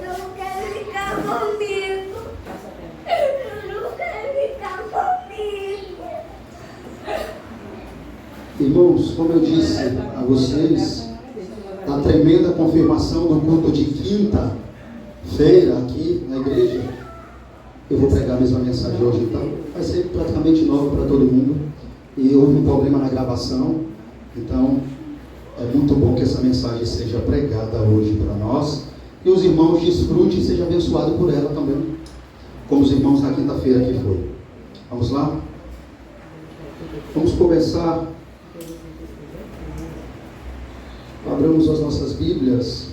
Eu não quero ficar comigo. Eu não quero ficar comigo. Irmãos, como eu disse a vocês, a tremenda confirmação do culto de quinta-feira aqui na igreja, eu vou pregar a mesma mensagem hoje, então vai ser praticamente nova para todo mundo. E houve um problema na gravação, então é muito bom que essa mensagem seja pregada hoje para nós e os irmãos desfrutem e sejam abençoados por ela também, como os irmãos na quinta-feira que foi. Vamos lá? Vamos começar. Abramos as nossas Bíblias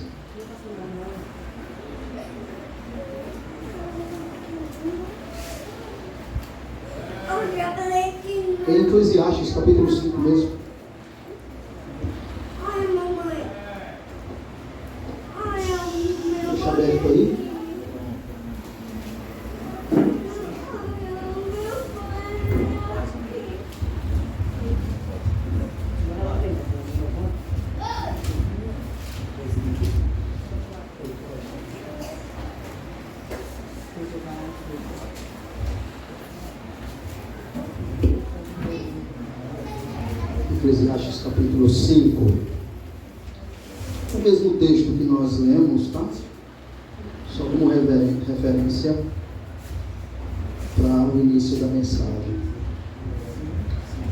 em Eclesiastes capítulo 5 mesmo. Ai, mamãe. Ai, meu Deixa aberto aí. Eclesiastes capítulo 5, o mesmo texto que nós lemos, tá? Só como referência para o início da mensagem,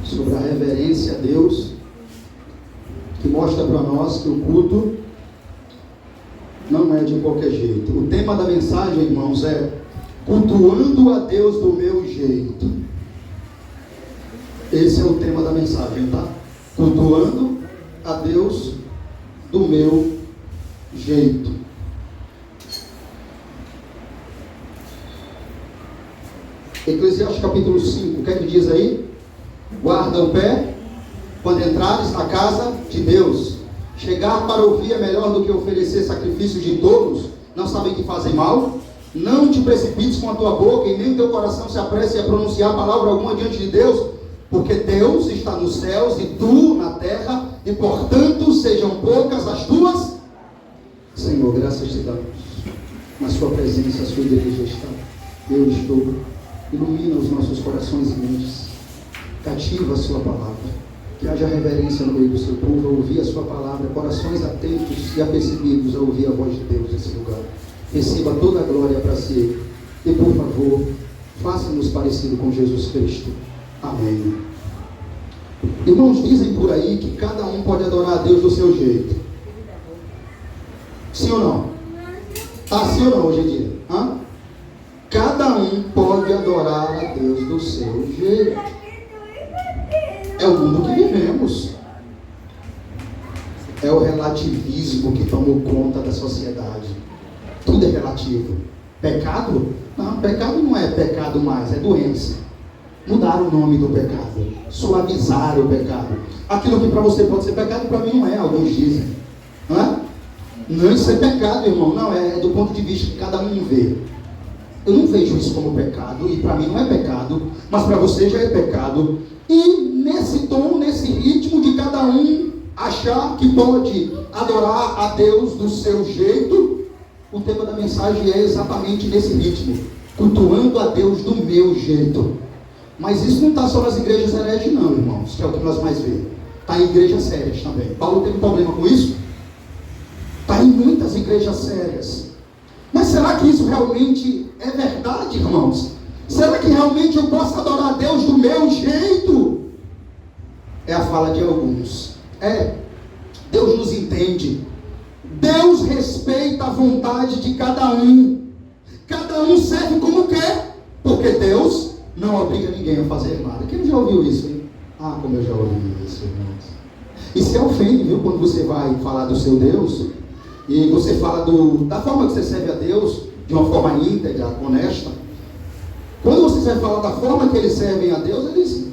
sobre a reverência a Deus, que mostra para nós que o culto não é de qualquer jeito. O tema da mensagem, irmãos, é cultuando a Deus do meu jeito. Esse é o tema da mensagem, tá? Cultuando a Deus do meu jeito. Eclesiastes capítulo 5, o que é que diz aí? Guarda o pé quando entrares na casa de Deus. Chegar para ouvir é melhor do que oferecer sacrifícios de tolos. Não sabem que fazem mal? Não te precipites com a tua boca e nem o teu coração se apresse a pronunciar palavra alguma diante de Deus, porque Deus está nos céus e tu na terra, e portanto sejam poucas as tuas. Senhor, graças te damos. Na sua presença a sua igreja está. Eu estou. Ilumina os nossos corações e mentes. Cativa a sua palavra. Que haja reverência no meio do seu povo a ouvir a sua palavra, corações atentos e apercebidos a ouvir a voz de Deus nesse lugar. Receba toda a glória para si. E por favor, faça-nos parecido com Jesus Cristo. Amém. Irmãos, dizem por aí que cada um pode adorar a Deus do seu jeito. Sim ou não? Tá sim ou não hoje em dia? Hã? Cada um pode adorar a Deus do seu jeito. É o mundo que vivemos. É o relativismo que tomou conta da sociedade. Tudo é relativo. Pecado? Não, pecado não é pecado mais, é doença. Mudaram o nome do pecado, suavizaram o pecado. Aquilo que para você pode ser pecado, para mim não é, alguns dizem. Não é? Não, isso é pecado, irmão. Não, é do ponto de vista que cada um vê. Eu não vejo isso como pecado, e para mim não é pecado, mas para você já é pecado. E nesse tom, nesse ritmo de cada um achar que pode adorar a Deus do seu jeito, o tema da mensagem é exatamente nesse ritmo, cultuando a Deus do meu jeito. Mas isso não está só nas igrejas hereges não, irmãos, que é o que nós mais vemos. Está em igrejas sérias também. Paulo teve problema com isso? Está em muitas igrejas sérias. Mas será que isso realmente é verdade, irmãos? Será que realmente eu posso adorar a Deus do meu jeito? É a fala de alguns. Deus nos entende. Deus respeita a vontade de cada um. Cada um serve como quer, porque Deus não obriga ninguém a fazer nada. Quem já ouviu isso, hein? Ah, como eu já ouvi isso, irmãos. E se ofende, viu, quando você vai falar do seu Deus, e você fala da forma que você serve a Deus, de uma forma íntegra, honesta. Quando você vai falar da forma que eles servem a Deus, eles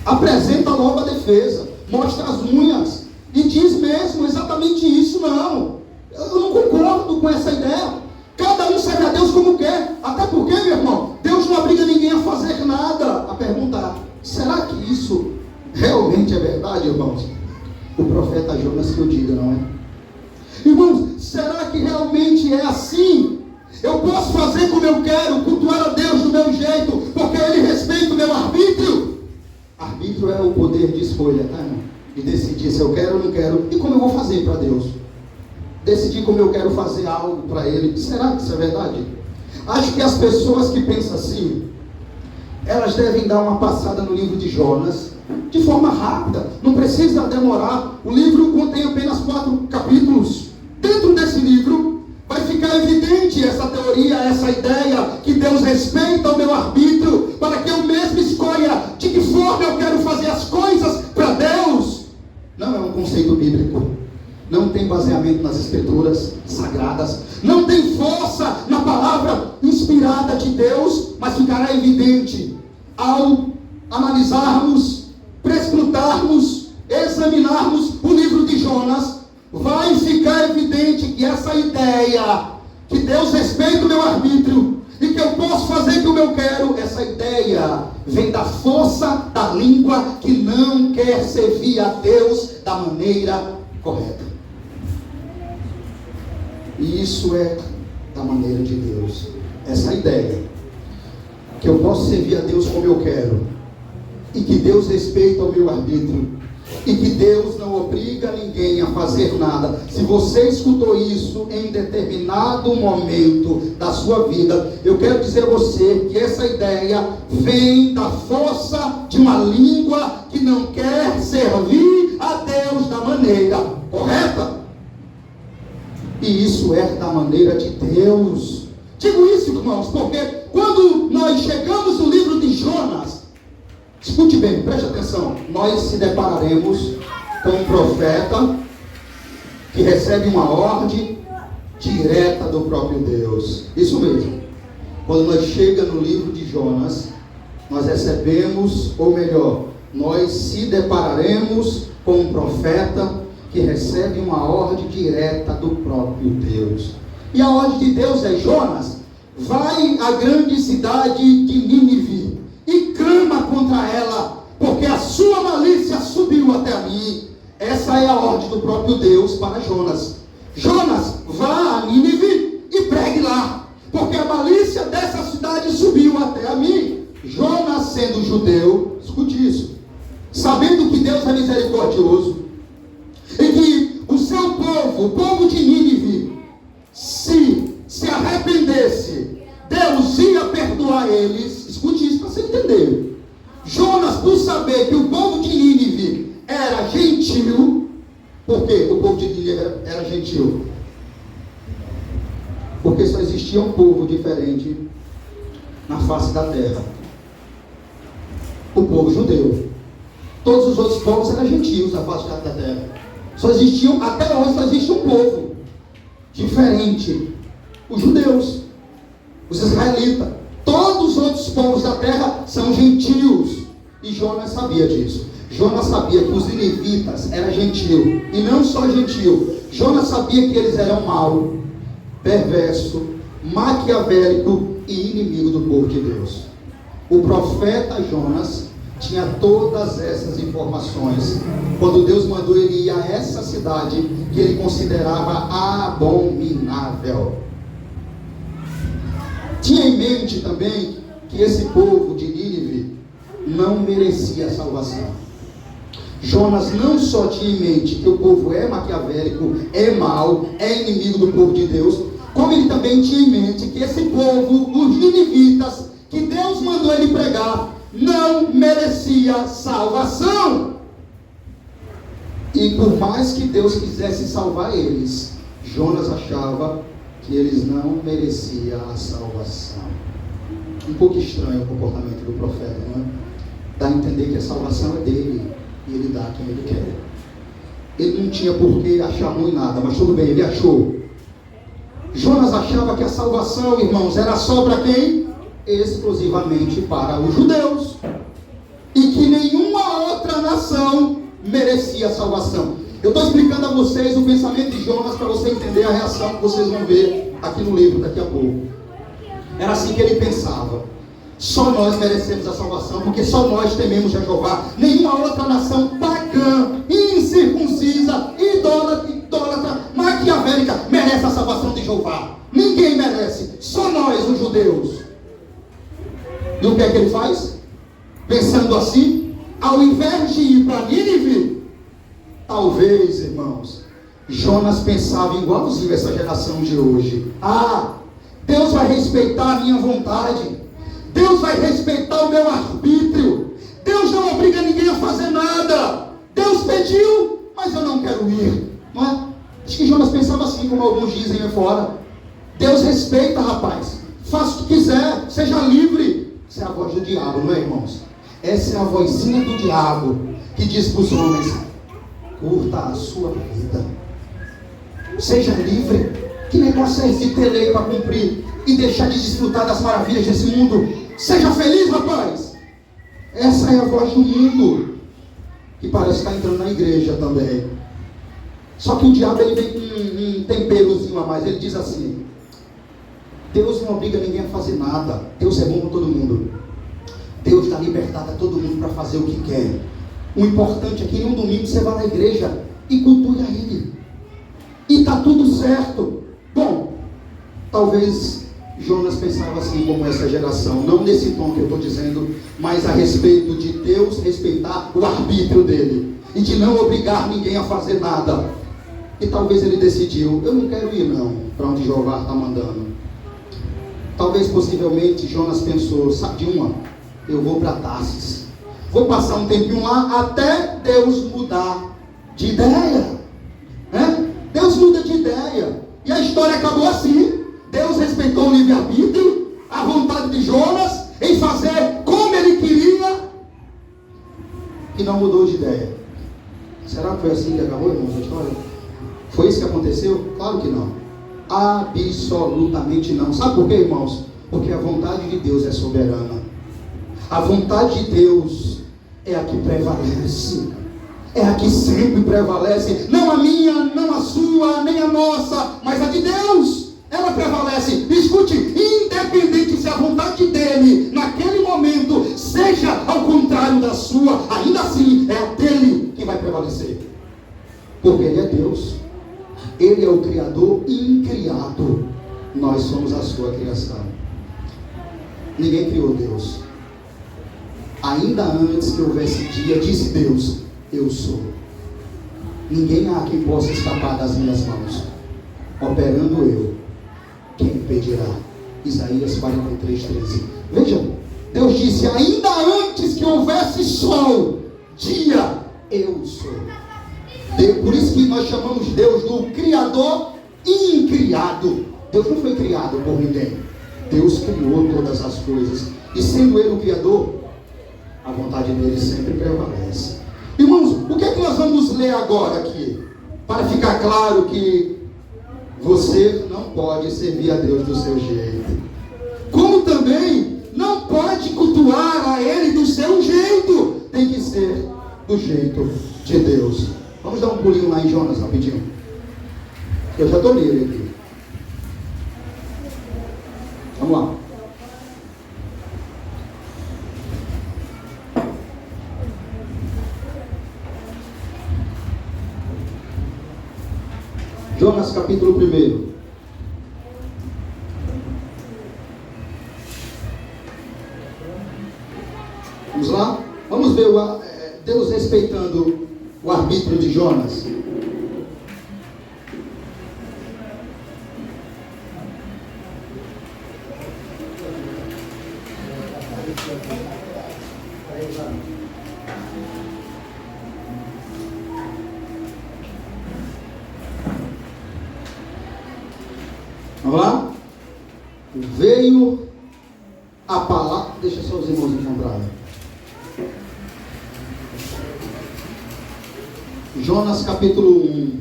apresentam logo a defesa, mostra as unhas, e diz mesmo exatamente isso. Não, eu não concordo com essa ideia. Cada um serve a Deus como quer. Até porque, meu irmão, Deus não obriga ninguém a fazer nada. A pergunta: será que isso realmente é verdade, irmãos? O profeta Jonas que eu diga, não é? Irmãos, será que realmente é assim? Eu posso fazer como eu quero, cultuar a Deus do meu jeito, porque Ele respeita o meu arbítrio? Arbítrio é o poder de escolha, tá, irmão? De decidir se eu quero ou não quero, e como eu vou fazer para Deus. Decidir como eu quero fazer algo para Ele. Será que isso é verdade? Acho que as pessoas que pensam assim, elas devem dar uma passada no livro de Jonas, de forma rápida, não precisa demorar. O livro contém apenas 4 capítulos. Dentro desse livro vai ficar evidente essa teoria, essa ideia, que Deus respeita o meu arbítrio, para que eu mesmo escolha de que forma eu quero fazer as coisas para Deus. Não é um conceito bíblico, não tem baseamento nas escrituras sagradas, não tem força na palavra inspirada de Deus, mas ficará evidente ao analisarmos, prescrutarmos, examinarmos o livro de Jonas. Vai ficar evidente que essa ideia, que Deus respeita o meu arbítrio e que eu posso fazer como eu quero, essa ideia vem da força da língua que não quer servir a Deus da maneira correta. E isso é da maneira de Deus. Essa ideia que eu posso servir a Deus como eu quero, e que Deus respeita o meu arbítrio, e que Deus não obriga ninguém a fazer nada. Se você escutou isso em determinado momento da sua vida, eu quero dizer a você que essa ideia vem da força de uma língua que não quer servir a Deus da maneira correta. E isso é da maneira de Deus. Digo isso, irmãos, porque quando nós chegamos no livro de Jonas, escute bem, preste atenção, nós se depararemos com um profeta que recebe uma ordem direta do próprio Deus. Isso mesmo. Quando nós chegamos no livro de Jonas, nós recebemos, ou melhor, nós se depararemos com um profeta que recebe uma ordem direta do próprio Deus. E a ordem de Deus é: Jonas, vai à grande cidade de Nínive e clama contra ela, porque a sua malícia subiu até a mim. Essa é a ordem do próprio Deus para Jonas. Jonas, vá a Nínive e pregue lá, porque a malícia dessa cidade subiu até a mim. Jonas, sendo judeu, escute isso, sabendo que Deus é misericordioso, e que o seu povo, o povo de Nínive, se arrependesse, Deus ia perdoar eles. Escute isso para você entender. Jonas, por saber que o povo de Nínive era gentil, por que o povo de Nínive era gentil? Porque só existia um povo diferente na face da terra: o povo judeu. Todos os outros povos eram gentios na face da terra. Só existiam, até hoje só existe um povo diferente: os judeus, os israelitas. Todos os outros povos da terra são gentios. E Jonas sabia disso. Jonas sabia que os ninivitas eram gentios, e não só gentio. Jonas sabia que eles eram mau, perverso, maquiavélico e inimigo do povo de Deus. O profeta Jonas tinha todas essas informações quando Deus mandou ele ir a essa cidade que ele considerava abominável. Tinha em mente também que esse povo de Nínive não merecia salvação. Jonas não só tinha em mente que o povo é maquiavélico, é mau, é inimigo do povo de Deus, como ele também tinha em mente que esse povo, os ninivitas, que Deus mandou ele pregar, não merecia salvação. E por mais que Deus quisesse salvar eles, Jonas achava que eles não mereciam a salvação. Um pouco estranho o comportamento do profeta, não é? Dá a entender que a salvação é dele, e ele dá a quem ele quer. Ele não tinha por que achar ruim nada, mas tudo bem, ele achou. Jonas achava que a salvação, irmãos, era só para quem? Exclusivamente para os judeus, e que nenhuma outra nação merecia a salvação. Eu estou explicando a vocês o pensamento de Jonas para você entender a reação que vocês vão ver aqui no livro daqui a pouco. Era assim que ele pensava: só nós merecemos a salvação, porque só nós tememos a Jeová. Nenhuma outra nação pagã, incircuncisa, idólatra, maquiavélica que ele faz? Pensando assim, ao invés de ir para Nínive, talvez, irmãos, Jonas pensava igualzinho essa geração de hoje. Ah, Deus vai respeitar a minha vontade, Deus vai respeitar o meu arbítrio, Deus não obriga ninguém a fazer nada, Deus pediu, mas eu não quero ir, não é? Acho que Jonas pensava assim, como alguns dizem aí fora. Deus respeita, rapaz, faça o que quiser, seja livre. Essa é a voz do diabo, não é, irmãos? Essa é a vozinha do diabo que diz para os homens: curta a sua vida, seja livre. Que negócio é esse de ter lei para cumprir e deixar de desfrutar das maravilhas desse mundo? Seja feliz, rapaz. Essa é a voz do mundo que parece estar entrando na igreja também. Só que o diabo, ele vem com um temperozinho a mais. Ele diz assim: Deus não obriga ninguém a fazer nada, Deus é bom com todo mundo, Deus dá liberdade a todo mundo para fazer o que quer. O importante é que em um domingo você vá na igreja e cultue a Ele, e está tudo certo. Bom, talvez Jonas pensava assim como essa geração, não nesse tom que eu estou dizendo, mas a respeito de Deus respeitar o arbítrio dele e de não obrigar ninguém a fazer nada. E talvez ele decidiu: eu não quero ir não para onde Jeová está mandando. Talvez, possivelmente, Jonas pensou: sabe de uma? Eu vou para Tarsis, vou passar um tempinho lá até Deus mudar de ideia, né? Deus muda de ideia, e a história acabou assim. Deus respeitou o livre-arbítrio, a vontade de Jonas em fazer como ele queria, e não mudou de ideia. Será que foi assim que acabou, irmãos, a história? Foi isso que aconteceu? Claro que não. Absolutamente não. Sabe por quê, irmãos? Porque a vontade de Deus é soberana. A vontade de Deus é a que prevalece, é a que sempre prevalece. Não a minha, não a sua, nem a nossa, mas a de Deus. Ela prevalece. Escute, independente se a vontade dele naquele momento seja ao contrário da sua, ainda assim é a dele que vai prevalecer, porque ele é Deus. Ele é o Criador incriado. Nós somos a sua criação. Ninguém criou Deus. Ainda antes que houvesse dia, disse Deus: eu sou. Ninguém há quem possa escapar das minhas mãos. Operando eu, quem impedirá? Isaías 43:13. Veja, Deus disse: ainda antes que houvesse sol, dia, eu sou. Por isso que nós chamamos Deus do Criador incriado. Deus não foi criado por ninguém. Deus criou todas as coisas, e sendo Ele o Criador, a vontade dele sempre prevalece. Irmãos, o que é que nós vamos ler agora aqui? Para ficar claro que você não pode servir a Deus do seu jeito, como também não pode cultuar a Ele do seu jeito. Tem que ser do jeito de Deus. Vamos dar um pulinho lá em Jonas rapidinho. Eu já estou nele aqui. Vamos lá. Jonas capítulo 1. Vamos lá? Vamos ver Deus respeitando o arbítrio de Jonas. Vamos lá? Veio a palavra. Deixa só os irmãos encontrarem. Jonas capítulo 1.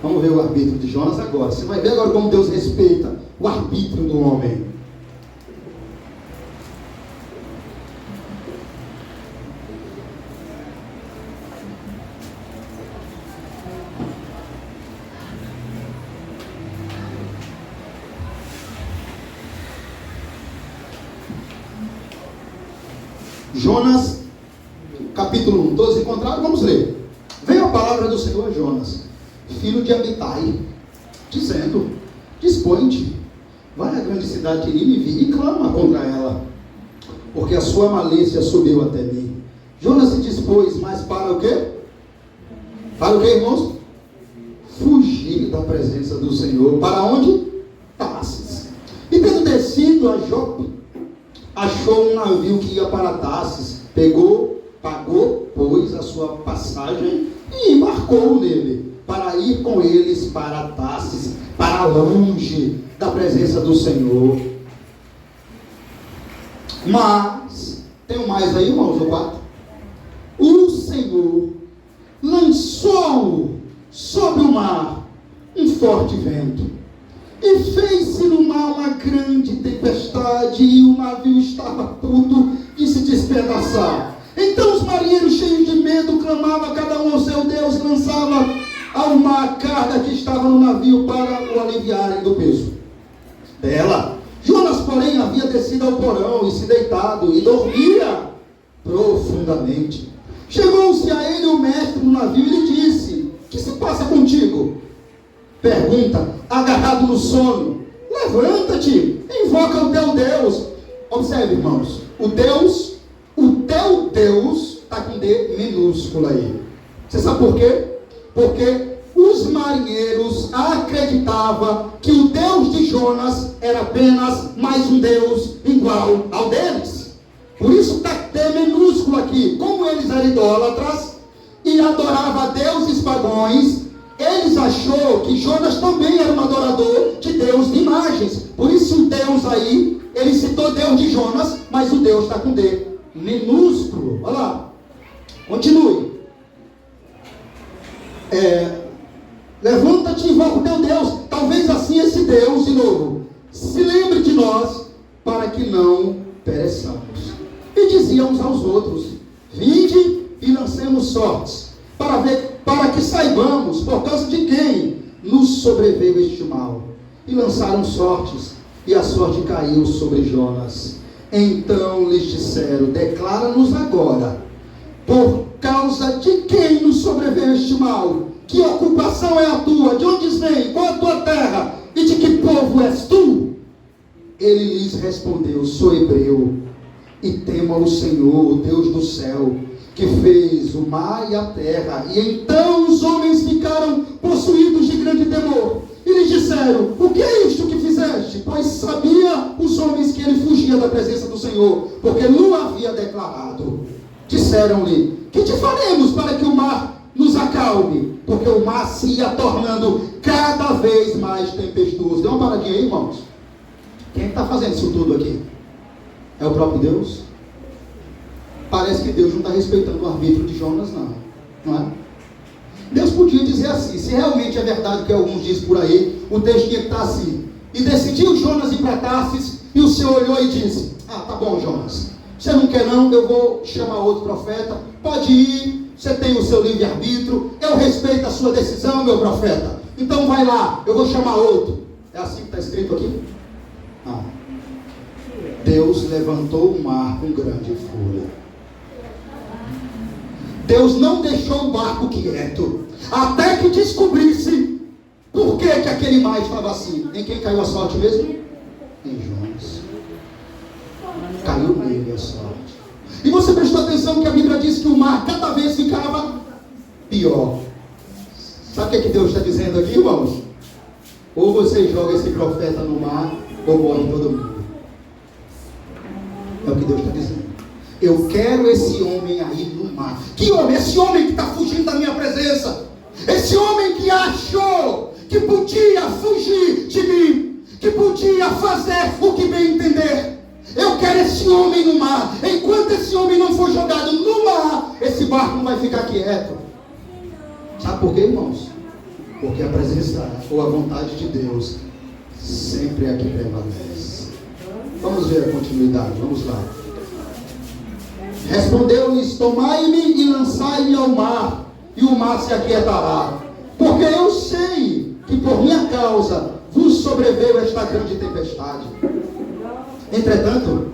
Vamos ver o arbítrio de Jonas agora. Você vai ver agora como Deus respeita o arbítrio do homem. Jonas, capítulo 1, todos encontraram? Vamos ler. Veio a palavra do Senhor a Jonas, filho de Amitai, dizendo: dispõe-te, vai à grande cidade de Nínive e clama contra ela, porque a sua malícia subiu até mim. Jonas se dispôs, mas para o quê? Para o quê, irmãos? Fugir da presença do Senhor. Para onde? Tarsis. E tendo descido a Jope, achou um navio que ia para Tarsis. Pagou, pois, a sua passagem e embarcou nele, para ir com eles para Tarsis, para longe da presença do Senhor. Mas, tem mais aí, irmãos, no 4. O Senhor lançou sobre o mar um forte vento, e fez-se no mar uma grande tempestade, e o navio estava a ponto de se despedaçar. Então os marinheiros, cheios de medo, clamavam cada um ao seu Deus, e lançava ao mar a carga que estava no navio para o aliviarem do peso dela. Jonas, porém, havia descido ao porão e se deitado, e dormia profundamente. Chegou-se a ele o mestre do navio e lhe disse: que se passa contigo? Pergunta, agarrado no sono. Levanta-te, invoca o teu Deus. Observe, irmãos, o teu Deus está com D minúsculo aí. Você sabe por quê? Porque os marinheiros acreditavam que o Deus de Jonas era apenas mais um Deus igual ao deles. Por isso está D minúsculo aqui. Como eles eram idólatras e adoravam a deuses pagãos, eles achou que Jonas também era um adorador de Deus de imagens. Por isso o Deus aí, ele citou Deus de Jonas, mas o Deus está com D minúsculo. Olha lá. Continue. Levanta-te e invoca o teu Deus. Talvez assim esse Deus, de novo, se lembre de nós, para que não pereçamos. E diziam uns aos outros: vinde e lancemos sortes, para que saibamos por causa de quem nos sobreveio este mal. E lançaram sortes, e a sorte caiu sobre Jonas. Então lhes disseram: declara-nos agora, por causa de quem nos sobreveio este mal? Que ocupação é a tua? De onde vem? Qual a tua terra? E de que povo és tu? Ele lhes respondeu: sou hebreu, e temo ao Senhor, o Deus do céu, que fez o mar e a terra. E então os homens ficaram possuídos de grande temor, e lhes disseram: o que é isto que fizeste? Pois sabia os homens que ele fugia da presença do Senhor, porque não havia declarado. Disseram-lhe: que te faremos para que o mar nos acalme? Porque o mar se ia tornando cada vez mais tempestuoso. Dê uma paradinha aí, irmãos. Quem está fazendo isso tudo aqui? É o próprio Deus? Parece que Deus não está respeitando o arbítrio de Jonas, não é? Deus podia dizer assim, se realmente é verdade o que alguns dizem por aí, o texto tinha que estar assim: e decidiu Jonas ir para Tarsis, e o Senhor olhou e disse: tá bom, Jonas, você não quer não, eu vou chamar outro profeta, pode ir, você tem o seu livre-arbítrio, eu respeito a sua decisão, meu profeta, então vai lá, eu vou chamar outro. É assim que está escrito aqui? Deus levantou o mar com grande fúria. Deus não deixou o barco quieto, até que descobrisse por que aquele mar estava assim. Em quem caiu a sorte mesmo? Em Jonas. Caiu nele a sorte. E você prestou atenção que a Bíblia diz que o mar cada vez ficava pior. Sabe o que Deus está dizendo aqui, irmãos? Ou você joga esse profeta no mar, ou morre todo mundo. É o que Deus está dizendo. Eu quero esse homem aí no mar. Que homem? Esse homem que está fugindo da minha presença. Esse homem que achou que podia fugir de mim, que podia fazer o que bem entender. Eu quero esse homem no mar. Enquanto esse homem não for jogado no mar, esse barco não vai ficar quieto. Sabe por quê, irmãos? Porque a presença ou a vontade de Deus sempre é a que prevalece. Vamos ver a continuidade, vamos lá. Respondeu-lhes: tomai-me e lançai-me ao mar, e o mar se aquietará. Porque eu sei que por minha causa vos sobreveio esta grande tempestade. Entretanto,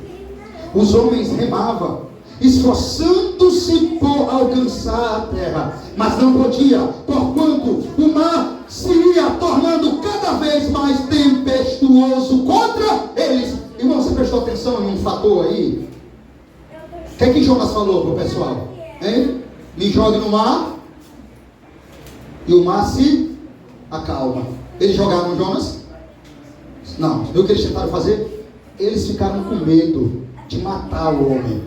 os homens remavam, esforçando-se por alcançar a terra, mas não podia, porquanto o mar se ia tornando cada vez mais tempestuoso contra eles. Irmão, você prestou atenção em um fator aí? O que é que Jonas falou para o pessoal? Hein? Me jogue no mar e o mar se acalma. Eles jogaram Jonas? Não. Viu o que eles tentaram fazer? Eles ficaram com medo de matar o homem.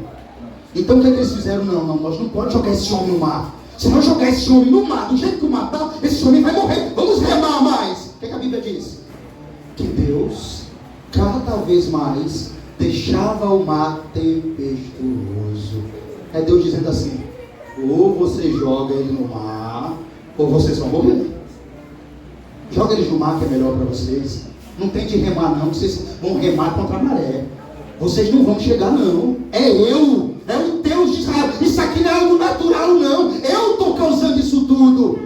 Então o que é que eles fizeram? Não, nós não podemos jogar esse homem no mar. Se nós jogar esse homem no mar, do jeito que o mar está, esse homem vai morrer. Vamos remar mais. O que é que a Bíblia diz? Que Deus, cada vez mais, deixava o mar tempestuoso. É Deus dizendo assim: ou você joga ele no mar, ou vocês vão morrer. Joga eles no mar, que é melhor para vocês. Não tem de remar não, que vocês vão remar contra a maré. Vocês não vão chegar não. É o Deus de Israel. Isso aqui não é algo natural não. Eu estou causando isso tudo.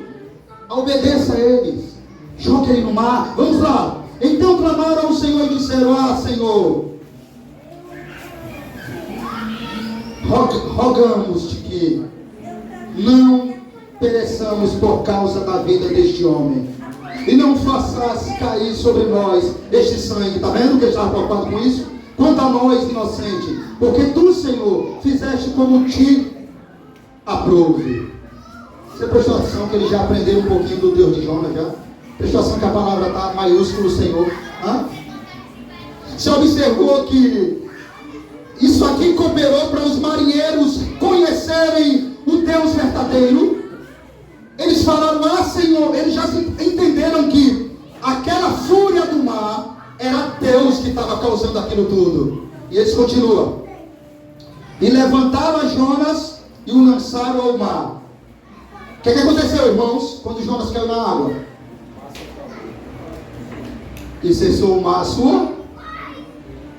Obedeça a eles. Joga ele no mar. Vamos lá. Então clamaram ao Senhor e disseram: ah, Senhor, rogamos-te que não pereçamos por causa da vida deste homem, e não façasse cair sobre nós este sangue. Está vendo que ele estava preocupado com isso? Quanto a nós, inocente, porque tu, Senhor, fizeste como te aprouve. Você prestou atenção que ele já aprendeu um pouquinho do Deus de Jonas já? Prestou atenção que a palavra está maiúsculo, Senhor? Você observou que isso aqui cooperou para os marinheiros conhecerem o Deus verdadeiro? Eles falaram: ah, Senhor. Eles já entenderam que aquela fúria do mar era Deus que estava causando aquilo tudo. E eles continuam: e levantaram a Jonas e o lançaram ao mar. O que aconteceu, irmãos, quando Jonas caiu na água? E cessou o mar a sua?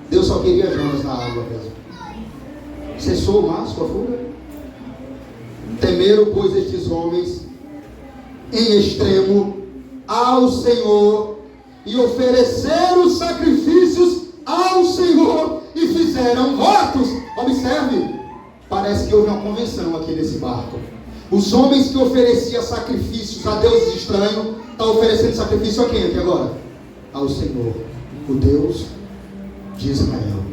Deus só queria Jonas na água mesmo. Cessou o mar a sua fúria? Temeram, pois, estes homens em extremo ao Senhor, e ofereceram sacrifícios ao Senhor, e fizeram votos. Observe, parece que houve uma convenção aqui nesse barco. Os homens que ofereciam sacrifícios a deuses estranhos, estão oferecendo sacrifício a quem aqui agora? Ao Senhor, o Deus de Israel.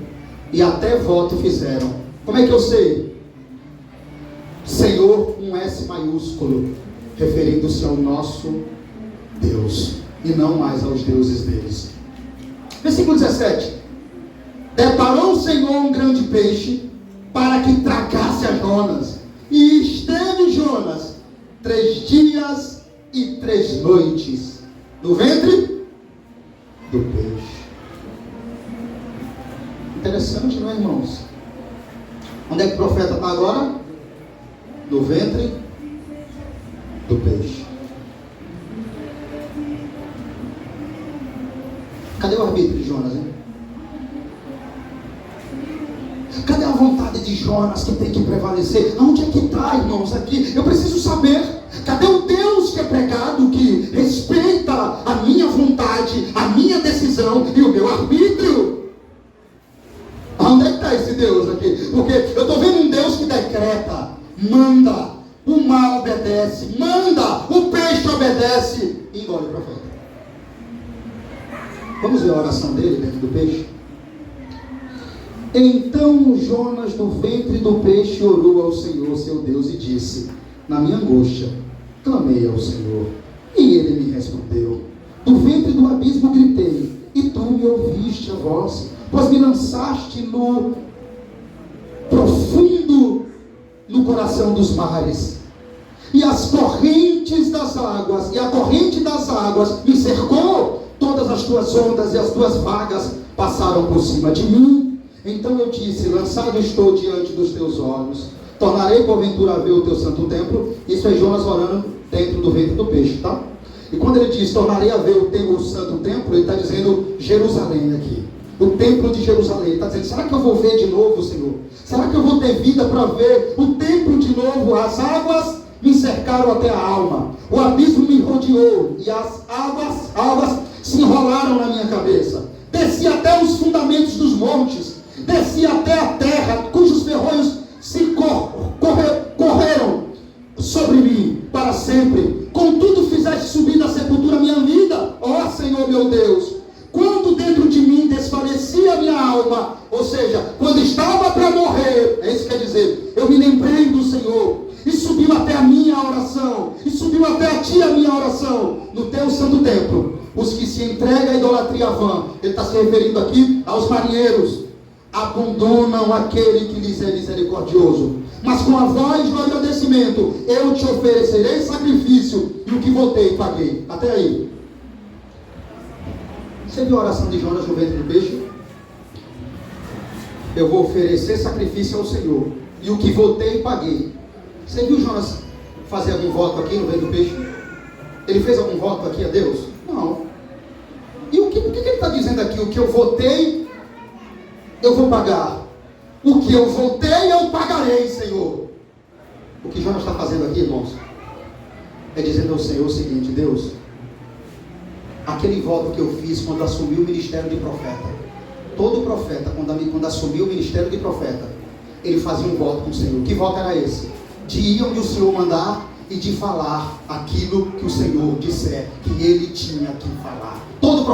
E até voto fizeram. Como é que eu sei? Senhor, um S maiúsculo, referindo-se ao nosso Deus, e não mais aos deuses deles. Versículo 17. Deparou o Senhor um grande peixe para que tragasse a Jonas, e esteve Jonas 3 dias e 3 noites no ventre do peixe. Interessante, não é, irmãos? Onde é que o profeta está agora? No ventre do peixe. Cadê o arbítrio de Jonas, hein? Cadê a vontade de Jonas que tem que prevalecer? Onde é que está, irmãos, aqui? Eu preciso saber. Cadê o Deus que é pregado, que respeita a minha vontade, a minha decisão e o meu arbítrio? Onde é que está esse Deus aqui? Porque eu estou vendo um Deus que decreta, manda, o mar obedece, manda, o peixe obedece, e engole o profeta. Vamos ver a oração dele dentro do peixe? Então Jonas, no ventre do peixe, orou ao Senhor, seu Deus, e disse: na minha angústia, clamei ao Senhor, e ele me respondeu. Do ventre do abismo gritei, e tu me ouviste a voz, pois me lançaste no profundo, no coração dos mares, e as correntes das águas, e a corrente das águas me cercou. Todas as tuas ondas e as tuas vagas passaram por cima de mim. Então eu disse: lançado estou diante dos teus olhos, tornarei porventura a ver o teu santo templo. Isso é Jonas orando dentro do ventre do peixe, tá? E quando ele diz tornarei a ver o santo templo, ele está dizendo Jerusalém aqui, o templo de Jerusalém. Ele está dizendo: será que eu vou ver de novo, Senhor? Será que eu vou ter vida para ver o templo de novo? As águas me cercaram até a alma, o abismo me rodeou, e as águas se enrolaram na minha cabeça. Desci até os fundamentos dos montes, desci até a terra, cujos ferrolhos se correram sobre mim para sempre. Contudo fizeste subir da sepultura meu Deus, quando dentro de mim desfalecia a minha alma, ou seja, quando estava para morrer, é isso que quer dizer, eu me lembrei do Senhor, e subiu até a minha oração, e subiu até a ti a minha oração, no teu santo templo. Os que se entregam à idolatria vã, ele está se referindo aqui aos marinheiros, abandonam aquele que lhes é misericordioso, mas com a voz de agradecimento, eu te oferecerei sacrifício, e o que voltei, paguei. Até aí. Você viu a oração de Jonas no ventre do peixe? Eu vou oferecer sacrifício ao Senhor, e o que voltei, paguei. Você viu Jonas fazer algum voto aqui no ventre do peixe? Ele fez algum voto aqui a Deus? Não. E o que ele está dizendo aqui? O que eu votei, eu vou pagar. O que eu votei, eu pagarei, Senhor. O que Jonas está fazendo aqui, irmãos, é dizendo ao Senhor o seguinte: Deus, aquele voto que eu fiz quando assumi o ministério de profeta, todo profeta, quando assumiu o ministério de profeta, ele fazia um voto com o Senhor. Que voto era esse? De ir onde o Senhor mandar e de falar aquilo que o Senhor disser que ele tinha que falar. Todo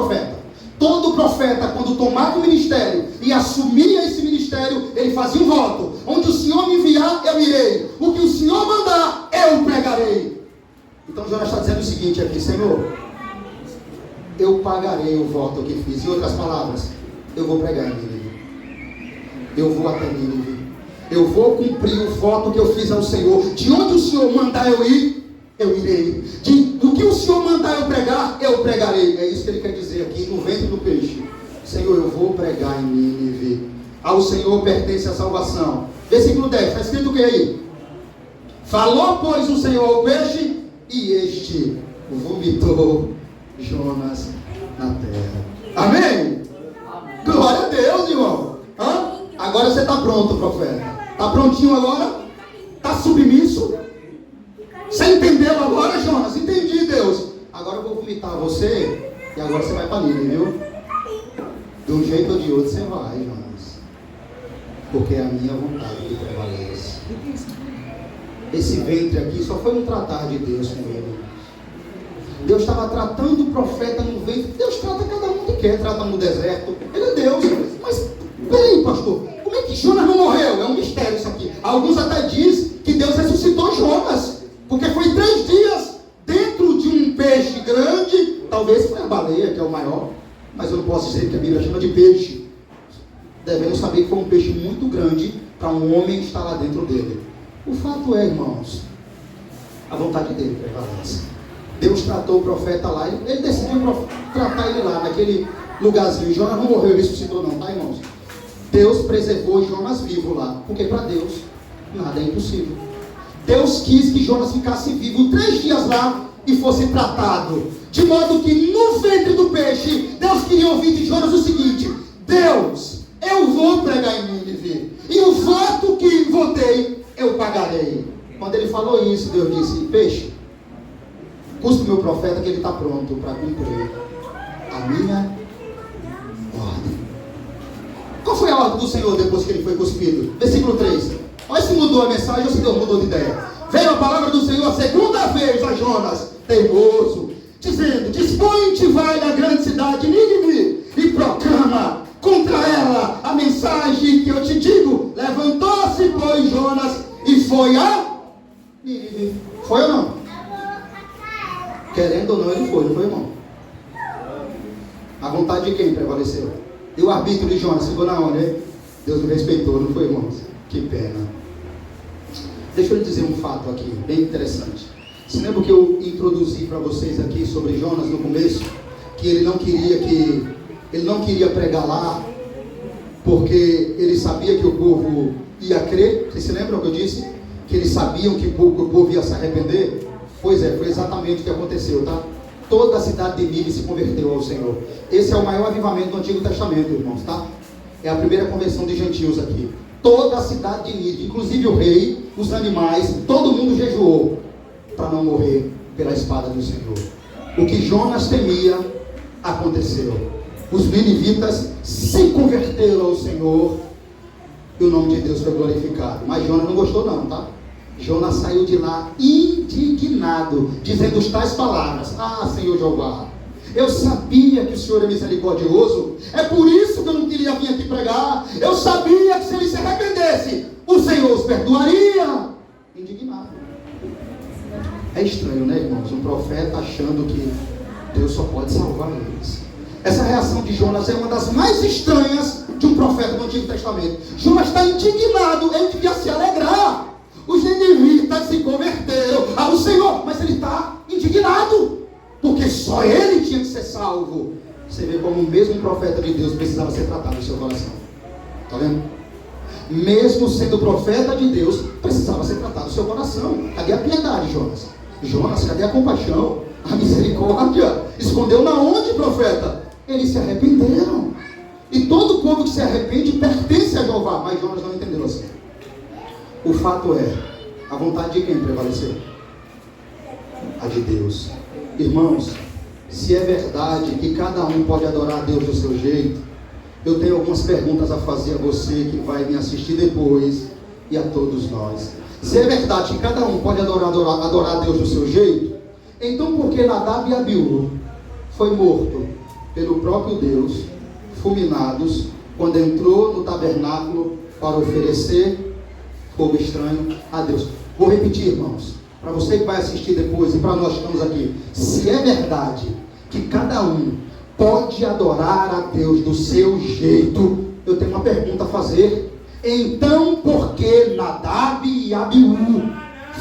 profeta, quando tomava o ministério e assumia esse ministério, ele fazia um voto: onde o Senhor me enviar, eu irei. O que o Senhor mandar, eu pregarei. Então Jonas está dizendo o seguinte aqui: Senhor, eu pagarei o voto que fiz. Em outras palavras, eu vou pregar em Nínive. Eu vou até Nínive. Eu vou cumprir o voto que eu fiz ao Senhor. De onde o Senhor mandar eu ir, eu irei. Do que o Senhor mandar eu pregar, eu pregarei. É isso que ele quer dizer aqui no ventre do peixe. Senhor, eu vou pregar em Nínive. Ao Senhor pertence a salvação. Versículo 10, está escrito o que aí? Falou, pois, o Senhor ao peixe, e este vomitou Jonas na terra. Amém? Glória a Deus, irmão. Hã? Agora você está pronto, profeta. Está prontinho agora? Está submisso? Você entendeu agora, Jonas? Entendi, Deus. Agora eu vou vomitar você, e agora você vai para Nínive, viu? De um jeito ou de outro você vai, Jonas. Porque é a minha vontade que prevalece. Esse ventre aqui só foi um tratar de Deus com ele. Deus estava tratando o profeta no ventre. Deus trata cada um que quer, trata no deserto. Ele é Deus. Mas, peraí, pastor, como é que Jonas não morreu? É um mistério isso aqui. Alguns até dizem que Deus ressuscitou Jonas, porque foi 3 dias dentro de um peixe grande. Talvez foi a baleia, que é o maior, mas eu não posso dizer que a Bíblia chama de peixe. Devemos saber que foi um peixe muito grande para um homem estar lá dentro dele. O fato é, irmãos, a vontade dele prevalece. Deus tratou o profeta lá, ele decidiu tratar ele lá, naquele lugarzinho. Jonas não morreu, ressuscitou não, tá, irmãos? Deus preservou Jonas vivo lá, porque para Deus nada é impossível. Deus quis que Jonas ficasse vivo 3 dias lá e fosse tratado, de modo que no ventre do peixe, Deus queria ouvir de Jonas o seguinte: Deus, eu vou pregar em Nínive, e o voto que votei, eu pagarei. Quando ele falou isso, Deus disse: peixe, cuspe meu profeta que ele está pronto para cumprir a minha ordem. Qual foi a ordem do Senhor depois que ele foi cuspido? Versículo 3. Olha se mudou a mensagem ou se Deus mudou de ideia. Veio a palavra do Senhor a segunda vez a Jonas, teimoso, dizendo: dispõe-te, vai na grande cidade Nínive e proclama contra ela a mensagem que eu te digo. Levantou-se, pois, Jonas e foi a Nínive. Foi ou não? Querendo ou não, ele foi, não foi, irmão? A vontade de quem prevaleceu? E o arbítrio de Jonas ficou na onde, hein? Deus o respeitou, não foi, irmãos? Que pena. Deixa eu lhe dizer um fato aqui, bem interessante. Se lembra que eu introduzi para vocês aqui sobre Jonas no começo? Que ele não queria pregar lá, porque ele sabia que o povo ia crer. Vocês se lembram que eu disse? Que eles sabiam que o povo ia se arrepender? Pois é, foi exatamente o que aconteceu, tá? Toda a cidade de Nínive se converteu ao Senhor. Esse é o maior avivamento do Antigo Testamento, irmãos, tá? É a primeira conversão de gentios aqui. Toda a cidade de Nínive, inclusive o rei, os animais, todo mundo jejuou para não morrer pela espada do Senhor. O que Jonas temia aconteceu. Os ninivitas se converteram ao Senhor e o nome de Deus foi glorificado. Mas Jonas não gostou não, tá? Jonas saiu de lá indignado, dizendo as tais palavras: ah, Senhor Jeová, Eu sabia que o Senhor é misericordioso. É por isso que eu não queria vir aqui pregar. Eu sabia que se eles se arrependessem, o Senhor os perdoaria. Indignado. É estranho, né, irmãos? Um profeta achando que Deus só pode salvar eles. Essa reação de Jonas é uma das mais estranhas de um profeta do Antigo Testamento. Jonas está indignado, ele devia se alegrar. Os ninivitas se converteram ao Senhor, mas ele está indignado, porque só ele tinha que ser salvo. Você vê como o mesmo profeta de Deus precisava ser tratado no seu coração. Está vendo? Mesmo sendo profeta de Deus, precisava ser tratado no seu coração. Cadê a piedade, Jonas? Jonas, cadê a compaixão? A misericórdia? Escondeu na onde, profeta? Eles se arrependeram. E todo povo que se arrepende pertence a Jeová. Mas Jonas não entendeu assim. O fato é, a vontade de quem prevaleceu? A de Deus. Irmãos, se é verdade que cada um pode adorar a Deus do seu jeito, eu tenho algumas perguntas a fazer a você que vai me assistir depois e a todos nós. Se é verdade que cada um pode adorar a Deus do seu jeito, então por que Nadab e Abiú foi morto pelo próprio Deus, fulminados, quando entrou no tabernáculo para oferecer fogo estranho a Deus? Vou repetir, irmãos, para você que vai assistir depois e para nós que estamos aqui. Se é verdade que cada um pode adorar a Deus do seu jeito, eu tenho uma pergunta a fazer. Então por que Nadab e Abiú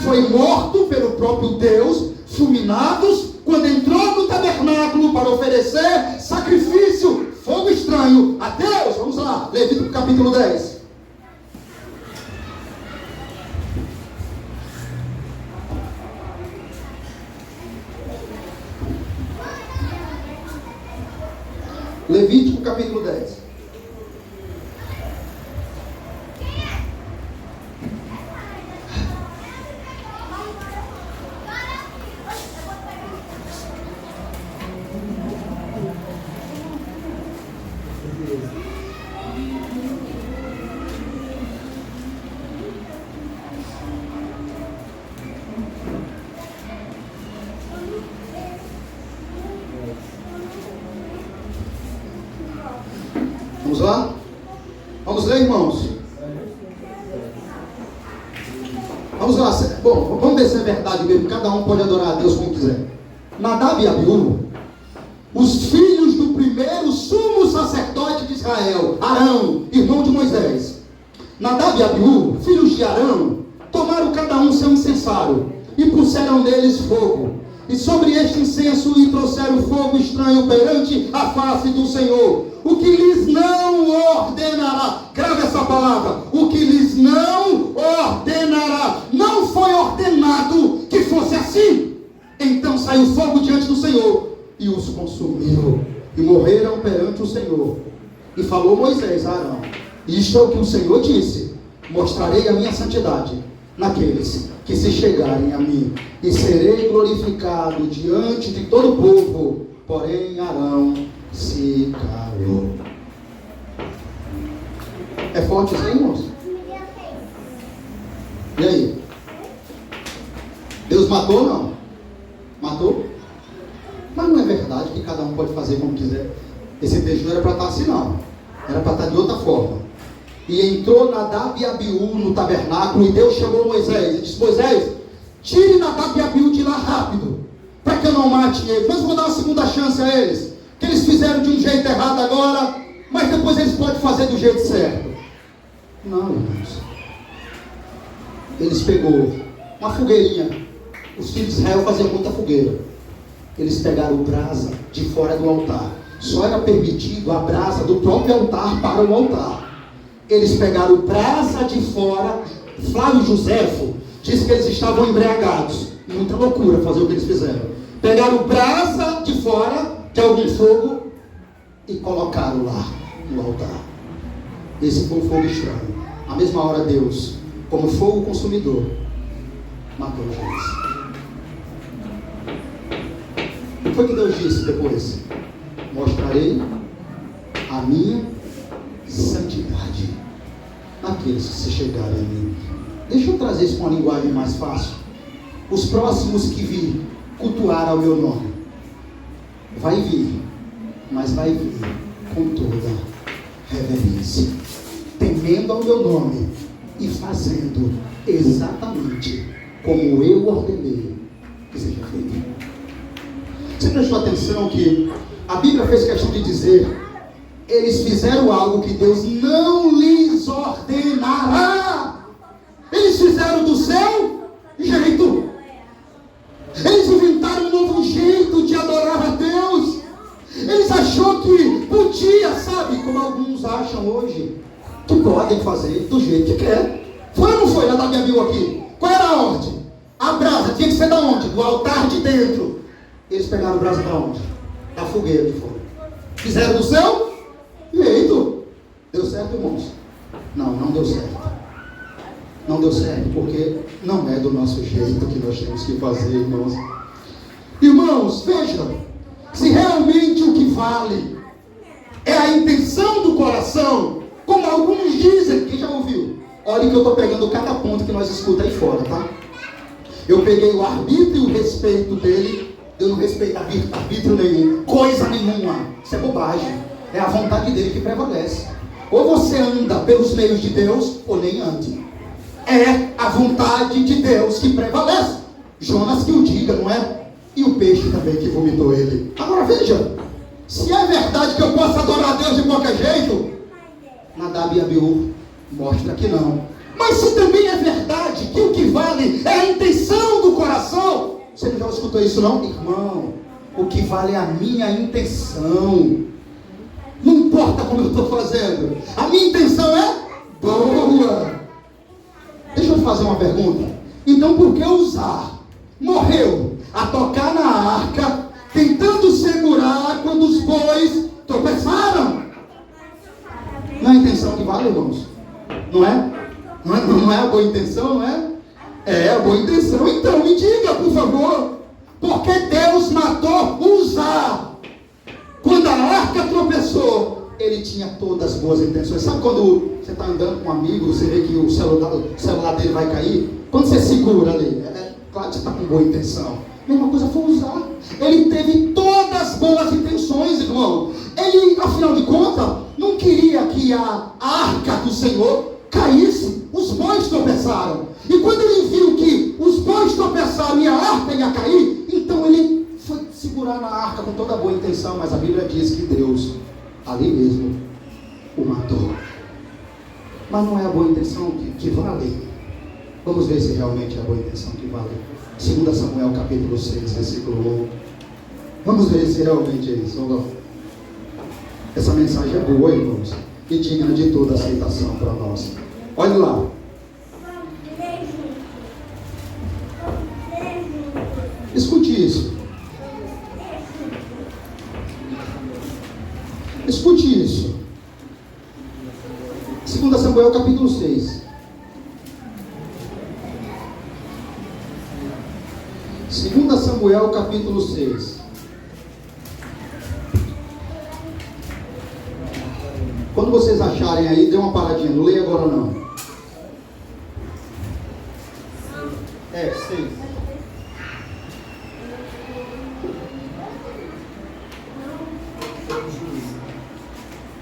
foi morto pelo próprio Deus, fulminados, quando entrou no tabernáculo para oferecer sacrifício, fogo estranho a Deus? Vamos lá, Levítico capítulo 10. Levítico capítulo 10. Vamos lá? Vamos ler, irmãos? Vamos lá. Bom, vamos ver se é verdade mesmo. Cada um pode adorar a Deus como quiser. Nadab e Abiú, os filhos do primeiro sumo sacerdote de Israel, Arão, irmão de Moisés. Nadab e Abiú, filhos de Arão, tomaram cada um seu incensário e puseram neles fogo. E sobre este incenso e trouxeram fogo estranho perante a face do Senhor. O que lhes não ordenará, grave essa palavra, o que lhes não ordenará, não foi ordenado que fosse assim. Então saiu fogo diante do Senhor e os consumiu, e morreram perante o Senhor. E falou Moisés a Arão: isto é o que o Senhor disse: mostrarei a minha santidade naqueles que se chegarem a mim, e serei glorificado diante de todo o povo. Porém Arão se calou. É forte isso aí, irmãos? E aí? Deus matou ou não? Matou? Mas não é verdade que cada um pode fazer como quiser. Esse texto não era para estar assim, não. Era para estar de outra forma. E entrou Nadab e Abiú no tabernáculo, e Deus chamou Moisés e disse: Moisés, tire Nadab e Abiú de lá rápido, para que eu não mate eles. Mas eu vou dar uma segunda chance a eles, que eles fizeram de um jeito errado agora, mas depois eles podem fazer do jeito certo. Não, irmãos. Eles pegou uma fogueirinha. Os filhos de Israel faziam muita fogueira. Eles pegaram brasa de fora do altar. Só era permitido a brasa do próprio altar para o altar. Eles pegaram brasa de fora. Flávio Joséfo disse que eles estavam embriagados. Muita loucura fazer o que eles fizeram. Pegaram brasa de fora de algum fogo e colocaram lá no altar. Esse foi um fogo estranho. À mesma hora Deus, como fogo consumidor, matou eles. O que foi que Deus disse depois? Mostrarei a minha santidade naqueles que se chegarem a mim. Deixa eu trazer isso com uma linguagem mais fácil. Os próximos que vir cultuar ao meu nome vai vir, mas vai vir com toda reverência, temendo ao meu nome e fazendo exatamente como eu ordenei que seja feito. Você prestou atenção que a Bíblia fez questão de dizer: eles fizeram algo que Deus não lhes ordenará. Eles fizeram do seu jeito. Eles inventaram um novo jeito de adorar a Deus. Eles acharam que podia, sabe, como alguns acham hoje, que podem fazer do jeito que quer. Foi ou não foi? Já da minha Bíblia aqui. Qual era a ordem? A brasa tinha que ser da onde? Do altar de dentro. Eles pegaram a brasa da onde? Da fogueira de fora. Fizeram do seu jeito. Deu certo, irmãos? Não, não deu certo. Não deu certo, porque não é do nosso jeito que nós temos que fazer, irmãos. Irmãos, vejam, se realmente o que vale é a intenção do coração, como alguns dizem, quem já ouviu? Olha que eu estou pegando cada ponto que nós escutamos aí fora, tá? Eu peguei o arbítrio e o respeito dele. Eu não respeito arbítrio nenhum, coisa nenhuma. Isso é bobagem. É a vontade dele que prevalece. Ou você anda pelos meios de Deus, ou nem ande. É a vontade de Deus que prevalece. Jonas que o diga, não é? E o peixe também que vomitou ele. Agora veja, se é verdade que eu posso adorar a Deus de qualquer jeito, Nadab e Abiú mostra que não. Mas se também é verdade que o que vale é a intenção do coração, você não já escutou isso não? Irmão, o que vale é a minha intenção. Não importa como eu estou fazendo, a minha intenção é boa. Deixa eu fazer uma pergunta. Então por que Uzá morreu a tocar na arca, tentando segurar quando os bois tropeçaram? Não é a intenção que vale, irmãos? Não é? Não é a boa intenção, não é? É a boa intenção. Então me diga, por favor, por que Deus matou Uzá? Quando a arca tropeçou, ele tinha todas as boas intenções. Sabe quando você está andando com um amigo, você vê que o celular dele vai cair? Quando você segura ali, claro que você está com boa intenção. A mesma coisa foi Uzá. Ele teve todas as boas intenções, irmão. Ele, afinal de contas, não queria que a arca do Senhor caísse. Os bois tropeçaram. E quando ele viu que os bois tropeçaram e a arca ia cair, então ele foi segurar na arca com toda a boa intenção. Mas a Bíblia diz que Deus, ali mesmo, o matou. Mas não é a boa intenção que vale. Vamos ver se realmente é a boa intenção que vale. 2 Samuel capítulo 6, versículo 1. Vamos ver se realmente é isso. Vamos lá. Essa mensagem é boa, irmãos, e digna de toda aceitação para nós. Olha lá. Escute isso. Escute isso. 2 Samuel capítulo 6. 2 Samuel capítulo 6. Quando vocês acharem aí, dê uma paradinha, não leia agora não. 6.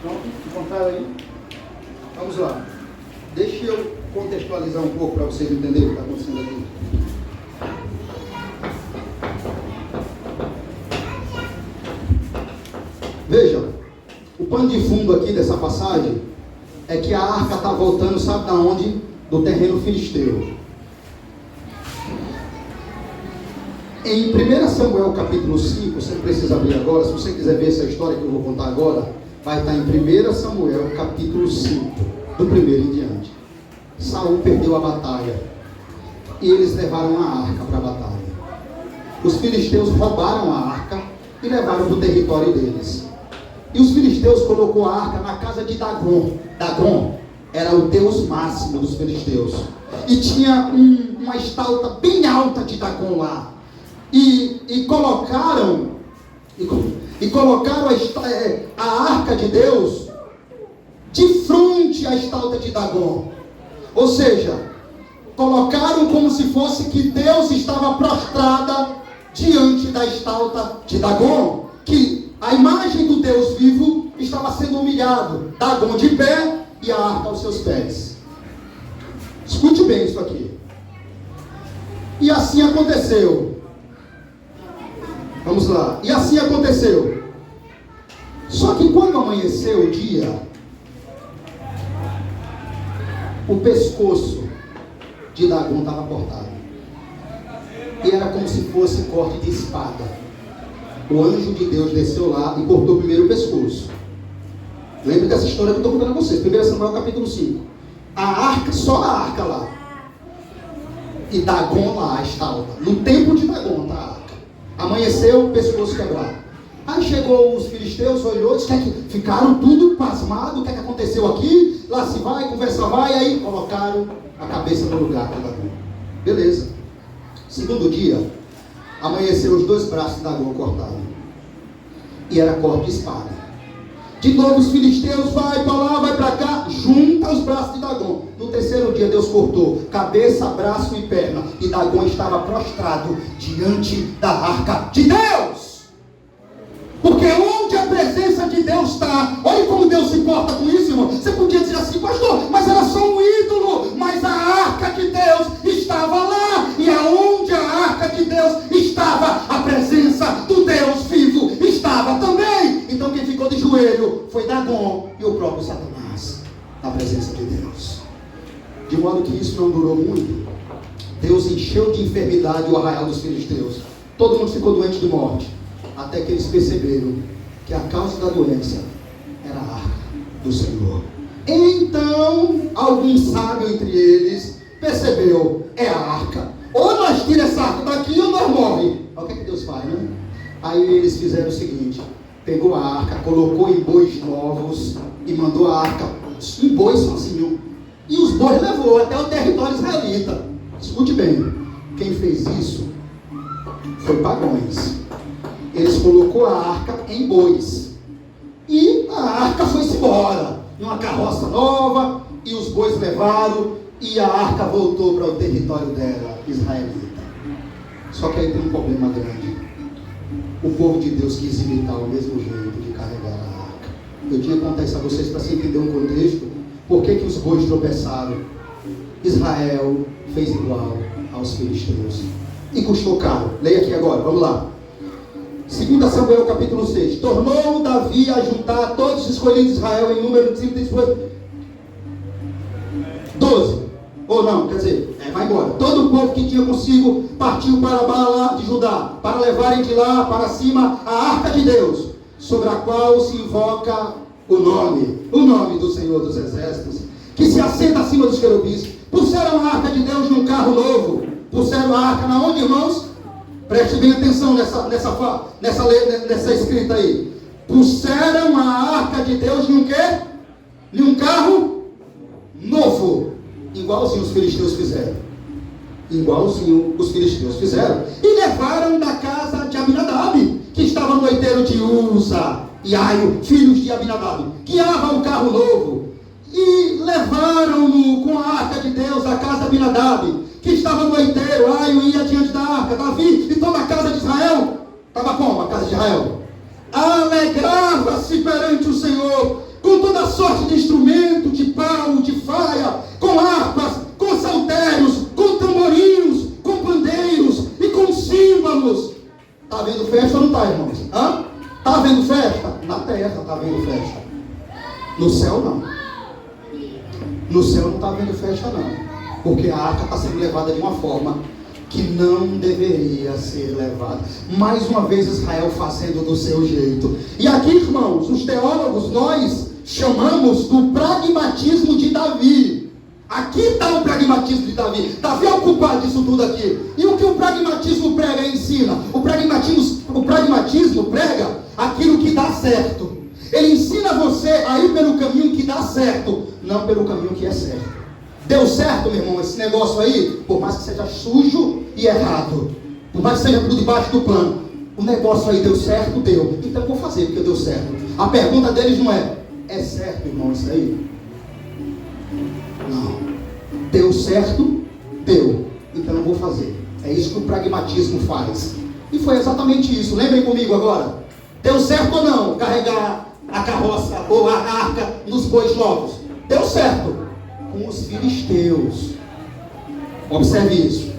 Pronto, encontraram aí? Vamos lá. Deixa eu contextualizar um pouco para vocês entenderem o que está acontecendo aqui. Veja, o pano de fundo aqui dessa passagem é que a arca está voltando, sabe da onde? Do terreno filisteu. Em 1 Samuel capítulo 5, você não precisa abrir agora, se você quiser ver essa história que eu vou contar agora, vai estar em 1 Samuel capítulo 5, do primeiro em diante. Saul perdeu a batalha e eles levaram a arca para a batalha. Os filisteus roubaram a arca e levaram para o território deles. E os filisteus colocou a arca na casa de Dagon. Dagon era o deus máximo dos filisteus. E tinha uma estátua bem alta de Dagon lá. E colocaram a arca de Deus de frente à estátua de Dagon. Ou seja, colocaram como se fosse que Deus estava prostrada diante da estátua de Dagon, que a imagem do Deus vivo estava sendo humilhado. Dagon de pé e a arca aos seus pés. Escute bem isso aqui. E assim aconteceu. Vamos lá. E assim aconteceu. Só que quando amanheceu o dia, o pescoço de Dagon estava cortado. E era como se fosse corte de espada. O anjo de Deus desceu lá e cortou primeiro o pescoço. Lembra dessa história que eu estou contando a vocês. 1 Samuel capítulo 5. A arca, só a arca lá. E Dagon lá estava. No tempo de Dagon está a arca. Amanheceu, o pescoço quebrado. Aí chegou os filisteus, olhou, disse que ficaram tudo pasmados. O que é que aconteceu aqui? Lá se vai, conversa vai. Aí colocaram a cabeça no lugar de Dagon. Beleza. Segundo dia, amanheceu os dois braços de Dagon cortados. E era corte de espada. De novo os filisteus, vai para lá, vai para cá, junta os braços de Dagon. No terceiro dia Deus cortou cabeça, braço e perna. E Dagon estava prostrado diante da arca de Deus. Porque onde a presença de Deus está, olha como Deus se importa com isso, irmão. Você podia dizer assim, pastor, mas era só um ídolo. Mas a arca de Deus estava lá. E aonde a arca de Deus estava, a presença do Deus vivo estava também. Então quem ficou de joelho foi Dagon e o próprio Satanás, na presença de Deus. De modo que isso não durou muito. Deus encheu de enfermidade o arraial dos filisteus. Todo mundo ficou doente de morte. Até que eles perceberam que a causa da doença era a arca do Senhor. Então, algum sábio entre eles percebeu, é a arca. Ou nós tiramos essa arca daqui ou nós morremos. O que é que Deus faz, né? Aí eles fizeram o seguinte, pegou a arca, colocou em bois novos e mandou a arca em bois sozinho. E os bois levou até o território israelita. Escute bem, quem fez isso foi pagões. Eles colocou a arca em bois. E a arca foi-se embora. Em uma carroça nova. E os bois levaram. E a arca voltou para o território dela, israelita. Só que aí tem um problema grande. O povo de Deus quis imitar o mesmo jeito de carregar a arca. Eu tinha que contar isso a vocês para você entender um contexto. Por que os bois tropeçaram? Israel fez igual aos filisteus. E custou caro. Leia aqui agora, vamos lá. 2 Samuel capítulo 6. Tornou Davi a juntar todos os escolhidos de Israel em número de 12. Ou não, quer dizer, vai embora. Todo o povo que tinha consigo partiu para Baala de Judá, para levarem de lá para cima a arca de Deus, sobre a qual se invoca o nome do Senhor dos Exércitos, que se assenta acima dos querubins. Puseram a arca de Deus num carro novo. Puseram a arca na onde, irmãos? Preste bem atenção nessa escrita aí. Puseram a arca de Deus num quê? Num carro novo. Igualzinho os filisteus fizeram. E levaram da casa de Abinadab, que estava no noiteiro de Uza e Aio, filhos de Abinadab, guiavam o carro novo. E levaram-no com a arca de Deus à casa de Abinadab, que estava no noiteiro. Aio ia diante da arca. Davi e toda a casa de Israel. Estava como a casa de Israel? Alegrava-se perante o Senhor, com toda sorte de instrumento, de pau, de faia, com harpas, com saltérios, com tamborinhos, com pandeiros e com símbolos. Está havendo festa ou não está, irmãos? Está havendo festa? Na terra está havendo festa. No céu não. No céu não está havendo festa não. Porque a arca está sendo levada de uma forma que não deveria ser levada. Mais uma vez Israel fazendo do seu jeito. E aqui, irmãos, os teólogos, nós chamamos do pragmatismo de Davi. Aqui está o pragmatismo de Davi. Davi é o culpado disso tudo aqui. E o que o pragmatismo prega e ensina? O pragmatismo prega aquilo que dá certo. Ele ensina você a ir pelo caminho que dá certo, não pelo caminho que é certo. Deu certo, meu irmão, esse negócio aí, por mais que seja sujo e errado, por mais que seja tudo debaixo do plano, o negócio aí deu certo, deu. Então eu vou fazer porque deu certo. A pergunta deles não é certo, irmão, isso aí? Não. Deu certo, deu. Então eu vou fazer. É isso que o pragmatismo faz. E foi exatamente isso. Lembrem comigo agora. Deu certo ou não carregar a carroça ou a arca nos bois novos? Deu certo. Com os filisteus. Observe isso.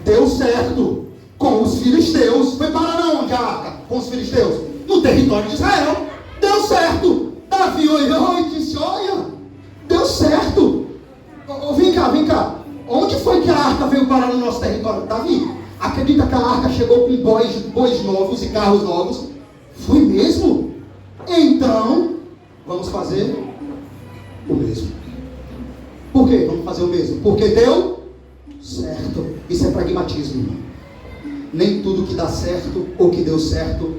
Deu certo com os filisteus. Foi para onde a arca? Com os filisteus? No território de Israel. Deu certo. Davi olhou e disse: olha, deu certo. Vem cá. Onde foi que a arca veio parar no nosso território? Davi, acredita que a arca chegou com bois novos e carros novos? Foi mesmo? Então, vamos fazer o mesmo. Por quê? Vamos fazer o mesmo? Porque deu certo. Isso é pragmatismo, irmão. Nem tudo que dá certo ou que deu certo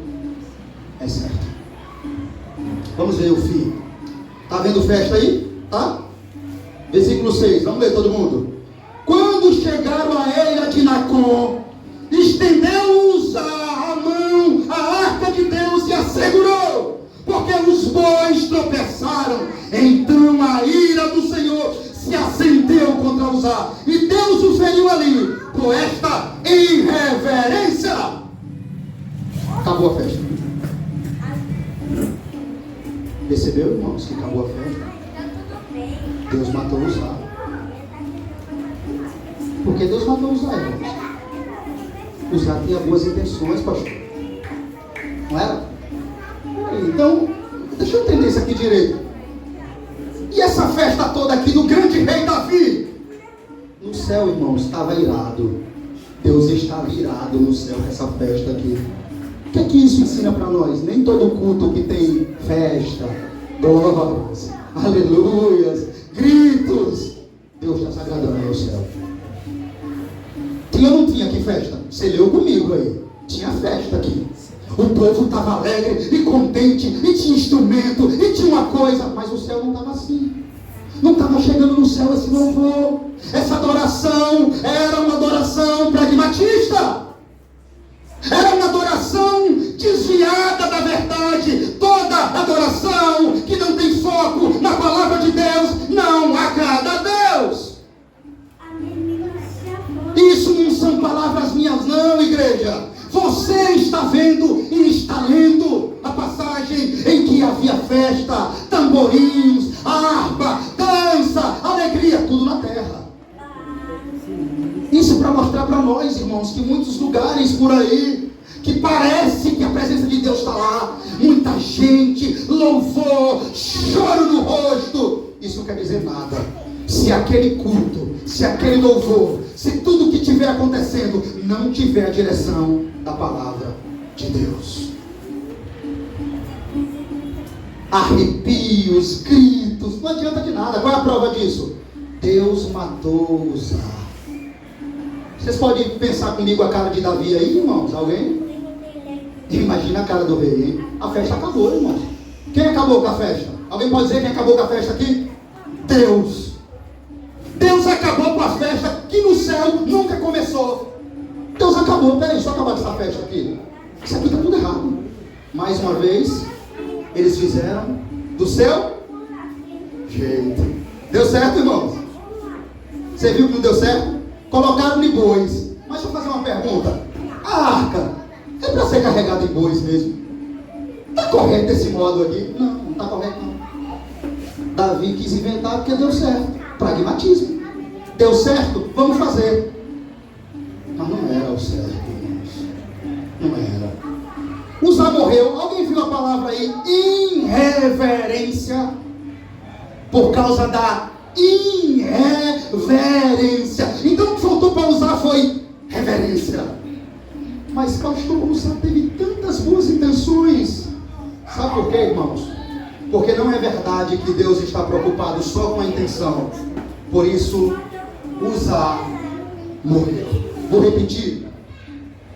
é certo. Vamos ver o fim. Tá vendo festa aí? Tá? Versículo 6. Vamos ler todo mundo. Quando chegaram à eira de Nacon, estendeu-os a mão a arca de Deus e a segurou, porque os bois tropeçaram. Então a ira do Senhor se acendeu contra Uzá, e Deus o feriu ali por esta irreverência. Acabou a festa. Percebeu, irmãos, que acabou a festa? Deus matou Uzá. Por que Deus matou Uzá, irmãos? Uzá tinha boas intenções, pastor. Não era? Então, deixa eu entender isso aqui direito. E essa festa toda aqui do grande rei Davi? No céu, irmãos, estava irado. Deus estava irado no céu com essa festa aqui. O que é que isso ensina para nós? Nem todo culto que tem festa, glórias, aleluias, gritos, Deus está se agradando no céu. Tinha ou não tinha aqui festa? Você leu comigo aí. Tinha festa aqui. O povo estava alegre e contente, e tinha instrumento, e tinha uma coisa, mas o céu não estava assim. Não estava chegando no céu esse louvor. Essa adoração era uma adoração pragmatista. Era uma adoração desviada da verdade. Toda adoração que não tem foco na palavra de Deus não agrada a Deus. Isso não são palavras minhas não, igreja. Você está vendo e está lendo a passagem em que havia festa, tamborins, harpa, dança, alegria, tudo na terra. Isso para mostrar para nós, irmãos, que muitos lugares por aí, que parece que a presença de Deus está lá, muita gente, louvor, choro no rosto, isso não quer dizer nada. Se aquele culto, se aquele louvor, se tudo que estiver acontecendo não tiver a direção da palavra de Deus, arrepios, gritos, não adianta de nada. Qual é a prova disso? Deus matou Uzá. Vocês podem pensar comigo a cara de Davi aí, irmãos? Alguém? Imagina a cara do rei, hein? A festa acabou, irmãos. Quem acabou com a festa? Alguém pode dizer quem acabou com a festa aqui? Deus. Deus acabou com a festa que no céu nunca começou. Deus acabou. Peraí, deixa eu acabar com essa festa aqui. Isso aqui está tudo errado. Mais uma vez, eles fizeram do seu jeito. Deu certo, irmãos? Você viu que não deu certo? Colocaram em bois. Mas deixa eu fazer uma pergunta. A arca é para ser carregada em bois mesmo? Está correto esse modo aqui? Não, não está correto não. Davi quis inventar porque deu certo. Pragmatismo. Deu certo? Vamos fazer. Mas não era o certo, irmãos. Não era. Uzá morreu. Alguém viu a palavra aí? Irreverência. Por causa da irreverência. Então o que faltou para Uzá foi reverência. Mas pastor, Uzá teve tantas boas intenções. Sabe por quê, irmãos? Porque não é verdade que Deus está preocupado só com a intenção. Por isso, Uzá morreu. Vou repetir.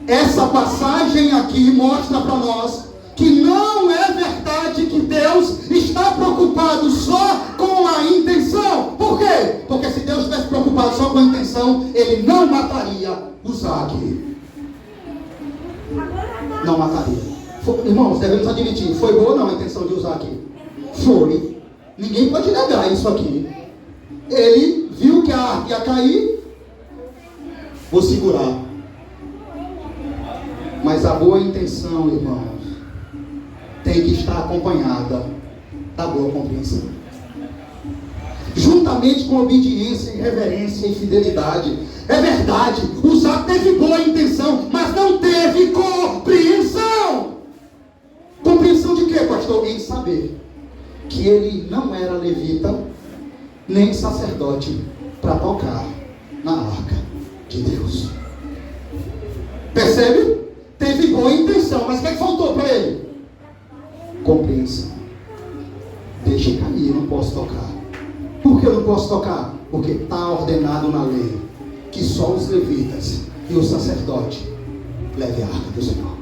Essa passagem aqui mostra para nós que não é verdade que Deus está preocupado só com a intenção. Por quê? Porque se Deus estivesse preocupado só com a intenção, Ele não mataria Uzá aqui. Não mataria. Irmãos, devemos admitir, foi boa ou não a intenção de Uzá aqui? Foi. Ninguém pode negar isso aqui. Ele viu que a arca ia cair. Vou segurar. Mas a boa intenção, irmãos, tem que estar acompanhada da boa compreensão. Juntamente com obediência, reverência e fidelidade. É verdade, Uzá teve boa intenção, mas não teve compreensão. Compreensão de quê, pastor? Em saber que ele não era levita, nem sacerdote para tocar na arca de Deus. Percebe? Teve boa intenção, mas o que faltou para ele? Compreensão. Deixa cair, eu não posso tocar. Por que eu não posso tocar? Porque está ordenado na lei que só os levitas e o sacerdote levem a arca do Senhor.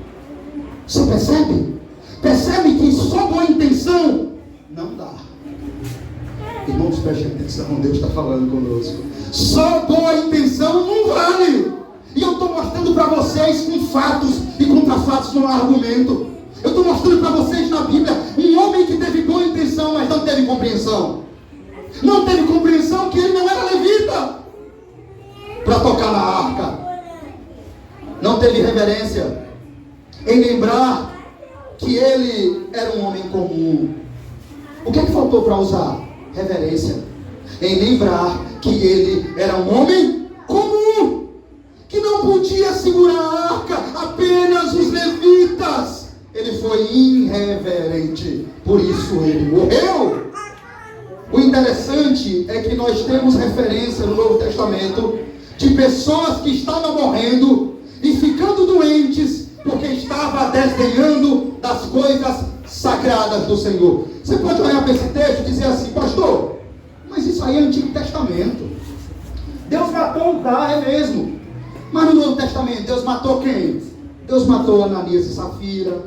Você percebe? Percebe que só boa intenção não dá. Irmãos, prestem atenção, Deus está falando conosco. Só boa intenção não vale. E eu estou mostrando para vocês com fatos e contra fatos, não há argumento. Eu estou mostrando para vocês na Bíblia um homem que teve boa intenção, mas não teve compreensão. Não teve compreensão que ele não era levita para tocar na arca. Não teve reverência em lembrar que ele era um homem comum. O que é que faltou para usar? Reverência em lembrar que ele era um homem comum, que não podia segurar a arca, apenas os levitas. Ele foi irreverente, por isso ele morreu. O interessante é que nós temos referência no Novo Testamento de pessoas que estavam morrendo e ficando doentes porque estavam desdenhando das coisas sagradas do Senhor. Você pode olhar para esse texto e dizer assim: pastor, mas isso aí é Antigo Testamento. Deus matou Uzá, é mesmo. Mas no Novo Testamento, Deus matou quem? Deus matou Ananias e Safira,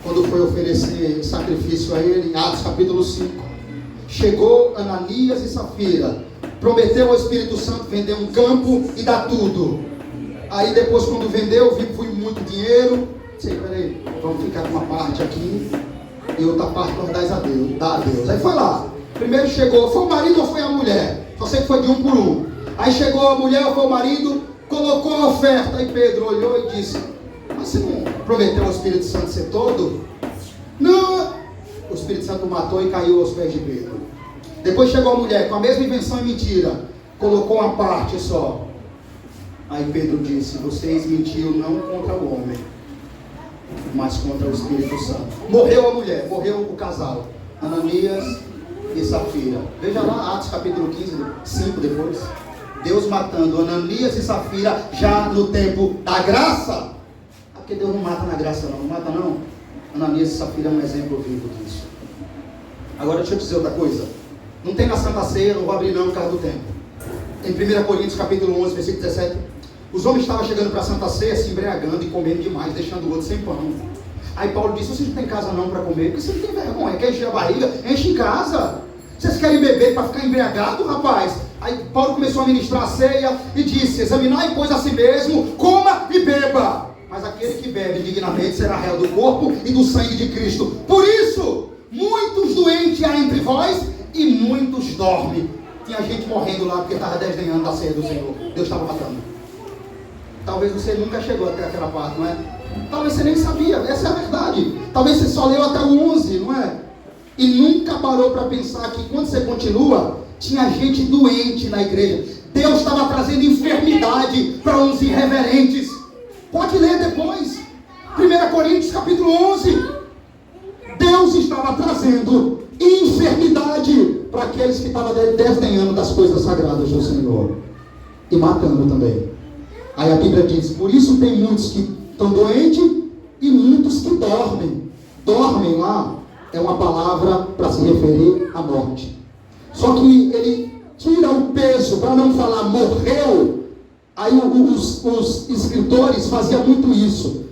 quando foi oferecer sacrifício a ele, em Atos capítulo 5. Chegou Ananias e Safira, prometeu ao Espírito Santo vender um campo e dar tudo. Aí depois, quando vendeu, viu que foi muito dinheiro. Disse: peraí, vamos ficar com uma parte aqui e outra parte nós dá a Deus. Aí foi lá. Primeiro chegou, foi o marido ou foi a mulher? Só sei que foi de um por um. Aí chegou a mulher ou foi o marido, colocou a oferta. Aí Pedro olhou e disse: mas você não prometeu ao Espírito Santo ser todo? Não. O Espírito Santo matou e caiu aos pés de Pedro. Depois chegou a mulher com a mesma invenção e mentira, colocou uma parte só. Aí Pedro disse: vocês mentiram não contra o homem, mas contra o Espírito Santo. Morreu a mulher, morreu o casal, Ananias e Safira. Veja lá Atos capítulo 15, 5 depois. Deus matando Ananias e Safira já no tempo da graça. Porque Deus não mata na graça não mata não. Ananias e Safira é um exemplo vivo disso. Agora deixa eu dizer outra coisa. Não tem na Santa Ceia, não vou abrir não por causa do tempo. Em 1 Coríntios capítulo 11, versículo 17. Os homens estavam chegando para a Santa Ceia, se embriagando e comendo demais, deixando o outro sem pão. Aí Paulo disse: vocês não têm casa não para comer? Porque vocês não têm vergonha, quer encher a barriga? Enche em casa. Vocês querem beber para ficar embriagado, rapaz? Aí Paulo começou a ministrar a ceia e disse: examinai, pois, a si mesmo, coma e beba. Mas aquele que bebe dignamente será réu do corpo e do sangue de Cristo. Por isso, muitos doentes há entre vós e muitos dormem. Tinha gente morrendo lá porque estava desdenhando da ceia do Senhor. Deus estava matando. Talvez você nunca chegou até aquela parte, não é? Talvez você nem sabia, essa é a verdade. Talvez você só leu até o 11, não é? E nunca parou para pensar que quando você continua, tinha gente doente na igreja. Deus estava trazendo enfermidade para uns irreverentes. Pode ler depois. 1 Coríntios capítulo 11. Deus estava trazendo enfermidade para aqueles que estavam desdenhando das coisas sagradas do Senhor. E matando também. Aí a Bíblia diz: por isso tem muitos que estão doentes e muitos que dormem. Dormem lá é uma palavra para se referir à morte. Só que ele tira o peso para não falar morreu. Aí os escritores faziam muito isso.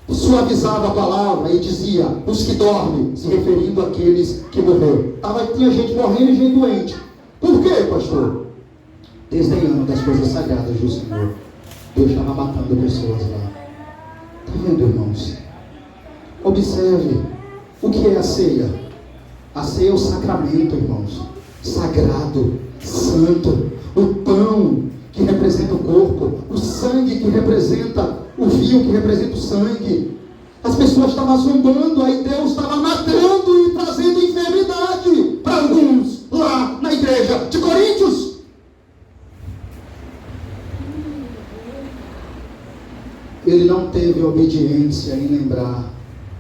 Suavizava a palavra e dizia: os que dormem, se referindo àqueles que morreram. Tinha gente morrendo e gente doente. Por quê, pastor? Desdenhando das coisas sagradas do Senhor. Deus estava matando pessoas lá. Está vendo, irmãos? Observe o que é a ceia. A ceia é o sacramento, irmãos. Sagrado, santo. O pão que representa o corpo, o sangue que representa o vinho que representa o sangue. As pessoas estavam zombando, aí Deus estava matando e trazendo enfermidade para alguns lá na igreja de Coríntios. Ele não teve obediência em lembrar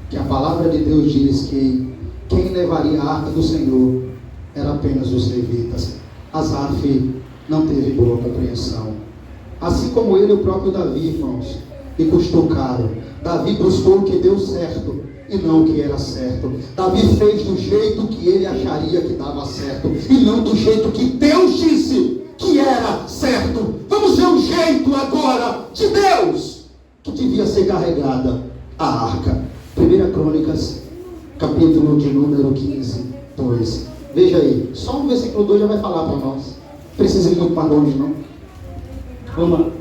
que a palavra de Deus diz que quem levaria a arca do Senhor era apenas os levitas. Asaf não teve boa compreensão. Assim como ele, o próprio Davi, irmãos, e custou caro. Davi buscou o que deu certo e não o que era certo. Davi fez do jeito que ele acharia que dava certo e não do jeito que Deus disse que era certo. Vamos ver o jeito agora de Deus que devia ser carregada a arca. 1 Crônicas, capítulo de número 15, 2. Veja aí, só um versículo 2 já vai falar para nós. Não precisa ir muito para longe, não. Vamos lá.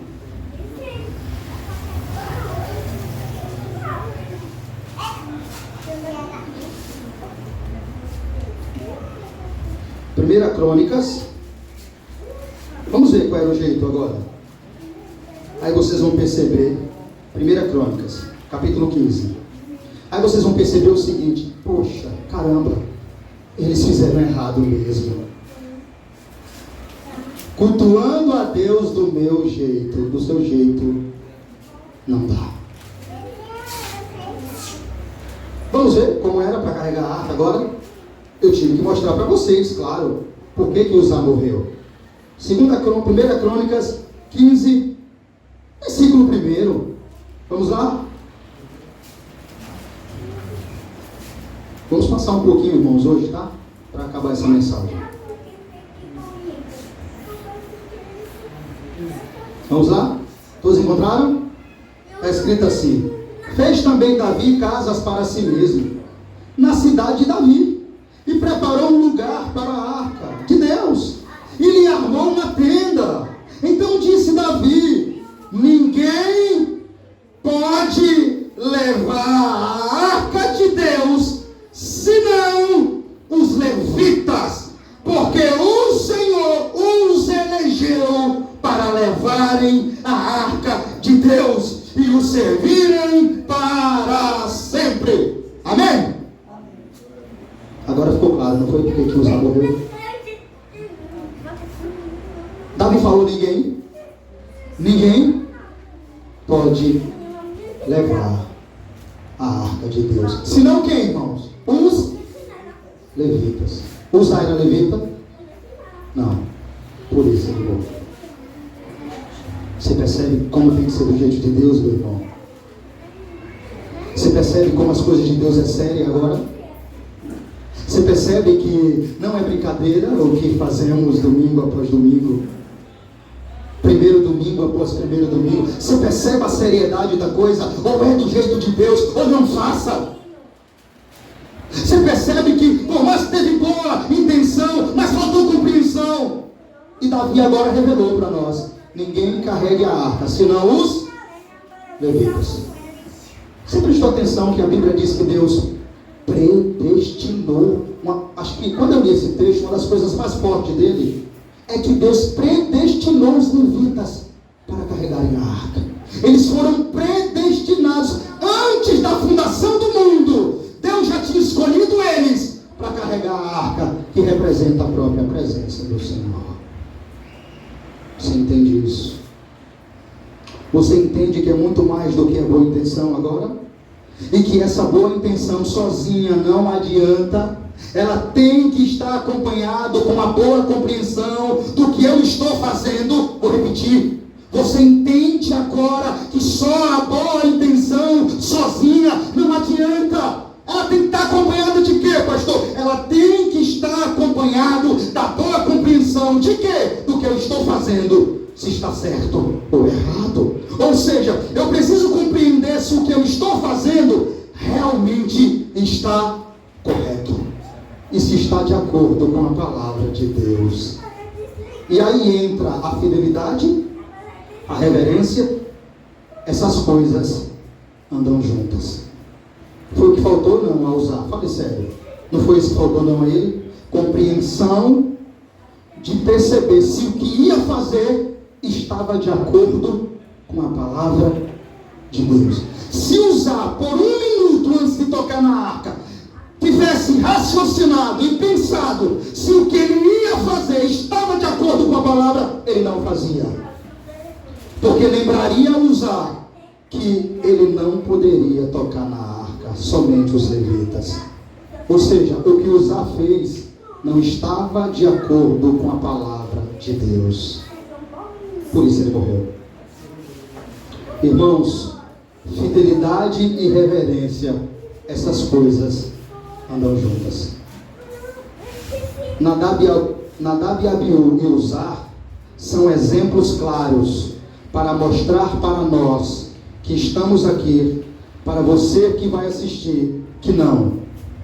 Primeira Crônicas. Vamos ver qual era o jeito agora. Aí vocês vão perceber. 1 Crônicas, capítulo 15. Aí vocês vão perceber o seguinte: poxa, caramba, eles fizeram errado mesmo. Cultuando a Deus do meu jeito, do seu jeito, não dá. Vamos ver como era para carregar a arca agora? Eu tive que mostrar para vocês, claro, por que Uzá morreu. 1 Crônicas 15, versículo 1. Vamos lá? Vamos passar um pouquinho, irmãos, hoje, tá? Para acabar essa mensagem. Vamos lá? Todos encontraram? Está escrito assim: fez também Davi casas para si mesmo, na cidade de Davi, e preparou um lugar para a arca de Deus, e lhe armou uma tenda. Então disse Davi: ninguém pode levar a arca de Deus, senão os levitas, porque o Senhor os elegeu para levarem a arca de Deus e o servirem para sempre. Amém? Agora ficou claro, não foi porque que Uzá morreu? Davi falou: ninguém pode levar a arca de Deus. Senão quem, irmãos? Os levitas. Uzá era levita? Não. Por isso ele morreu. Você percebe como tem que ser do jeito de Deus, meu irmão? Você percebe como as coisas de Deus é séria agora? Você percebe que não é brincadeira o que fazemos domingo após domingo? Primeiro domingo após primeiro domingo. Você percebe a seriedade da coisa? Ou é do jeito de Deus, ou não faça. Você percebe que, por mais que teve boa intenção, mas faltou compreensão. E Davi agora revelou para nós: ninguém carregue a arca, senão os levitas. Você prestou atenção que a Bíblia diz que Deus predestinou? Acho que quando eu li esse texto, uma das coisas mais fortes dele é que Deus predestinou os levitas para carregarem a arca. Eles foram predestinados antes da fundação do mundo. Deus já tinha escolhido eles para carregar a arca, que representa a própria presença do Senhor. Você entende isso? Você entende que é muito mais do que a boa intenção agora? E que essa boa intenção sozinha não adianta. Ela tem que estar acompanhada com uma boa compreensão do que eu estou fazendo. Vou repetir. Você entende agora que só a boa intenção sozinha não adianta. Ela tem que estar acompanhada de quê, pastor? Ela tem que estar acompanhada da boa compreensão de quê? Do que eu estou fazendo, se está certo ou errado. Ou seja, eu preciso compreender se o que eu estou fazendo realmente está correto e se está de acordo com a palavra de Deus. E aí entra a fidelidade, a reverência. Essas coisas andam juntas. Foi o que faltou não a Uzá? Fale sério. Não foi isso que faltou não a ele? Compreensão de perceber se o que ia fazer estava de acordo com a palavra de Deus. Se Uzá por um minuto na arca, tivesse raciocinado e pensado se o que ele ia fazer estava de acordo com a palavra, ele não fazia. Porque lembraria Uzá que ele não poderia tocar na arca, somente os levitas. Ou seja, o que Uzá fez não estava de acordo com a palavra de Deus. Por isso ele morreu. Irmãos, fidelidade e reverência, essas coisas andam juntas. Nadab e Abiú e Uzá são exemplos claros para mostrar para nós que estamos aqui, para você que vai assistir, que não,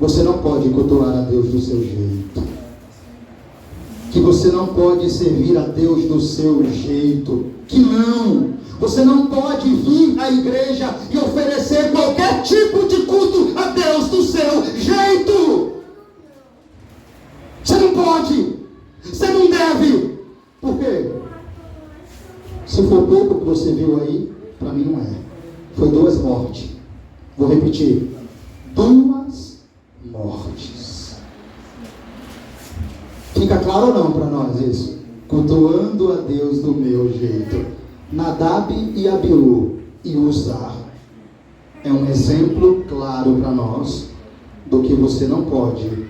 você não pode cultuar a Deus do seu jeito, que você não pode servir a Deus do seu jeito, que não, você não pode vir à igreja e oferecer qualquer tipo de culto a Deus do seu jeito. Você não pode, você não deve. Por quê? Se for pouco que você viu aí, para mim não é. Foi 2 mortes. Vou repetir. 2 mortes. Fica claro ou não para nós isso? Cultuando a Deus do meu jeito. Nadab e Abiú e Uzá é um exemplo claro para nós do que você não pode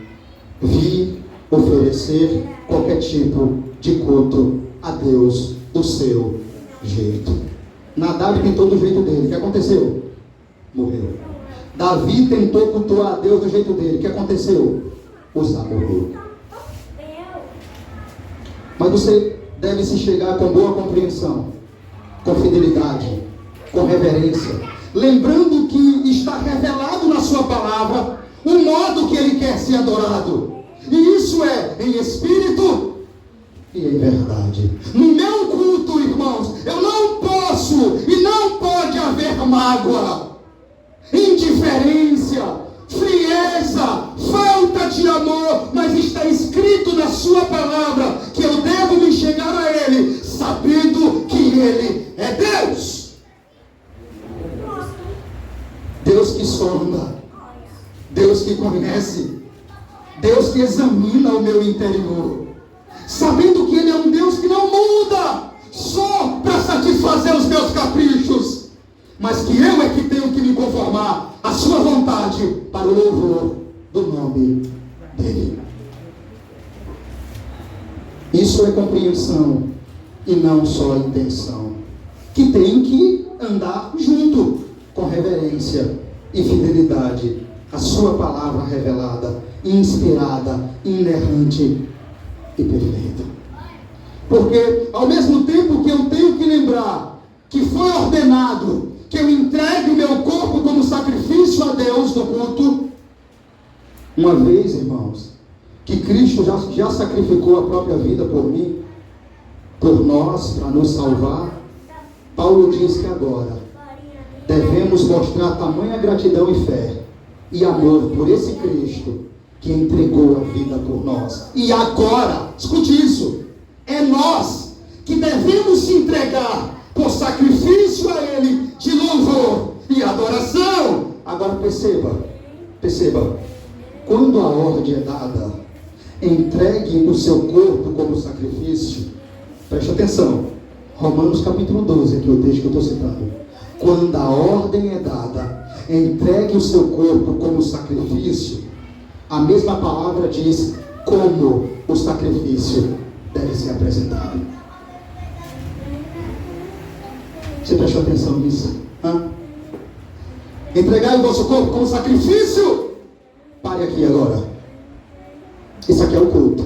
vir oferecer qualquer tipo de culto a Deus do seu jeito. Nadab tentou do jeito dele. O que aconteceu? Morreu. Davi tentou cultuar a Deus do jeito dele. O que aconteceu? Uzá morreu. Mas você deve se chegar com boa compreensão, com fidelidade, com reverência, lembrando que está revelado na sua palavra o modo que ele quer ser adorado. E isso é em espírito e em verdade. No meu culto, irmãos, eu não posso e não pode haver mágoa, indiferença, frieza, falta de amor, mas está escrito na sua palavra que eu devo me chegar a Ele, sabendo que Ele é Deus. Deus que sonda, Deus que conhece, Deus que examina o meu interior, sabendo que Ele é um Deus que não muda só para satisfazer os meus caprichos, mas que eu é que tenho que me conformar à sua vontade para o louvor do nome dele. Isso é compreensão e não só intenção, que tem que andar junto com reverência e fidelidade à sua palavra revelada, inspirada, inerrante e perfeita. Porque ao mesmo tempo que eu tenho que lembrar que foi ordenado que eu entregue o meu corpo como sacrifício a Deus no culto, uma vez, irmãos, que Cristo já sacrificou a própria vida por mim, por nós, para nos salvar, Paulo diz que agora devemos mostrar tamanha gratidão e fé e amor por esse Cristo que entregou a vida por nós. E agora, escute isso, é nós que devemos se entregar por sacrifício a Ele de louvor e adoração. Agora perceba, quando a ordem é dada, entregue o seu corpo como sacrifício. Preste atenção, Romanos capítulo 12, aqui o texto que eu estou citando. Quando a ordem é dada, entregue o seu corpo como sacrifício, a mesma palavra diz como o sacrifício deve ser apresentado. Você prestou atenção nisso? Entregai o vosso corpo como sacrifício. Pare aqui agora. Isso aqui é o culto.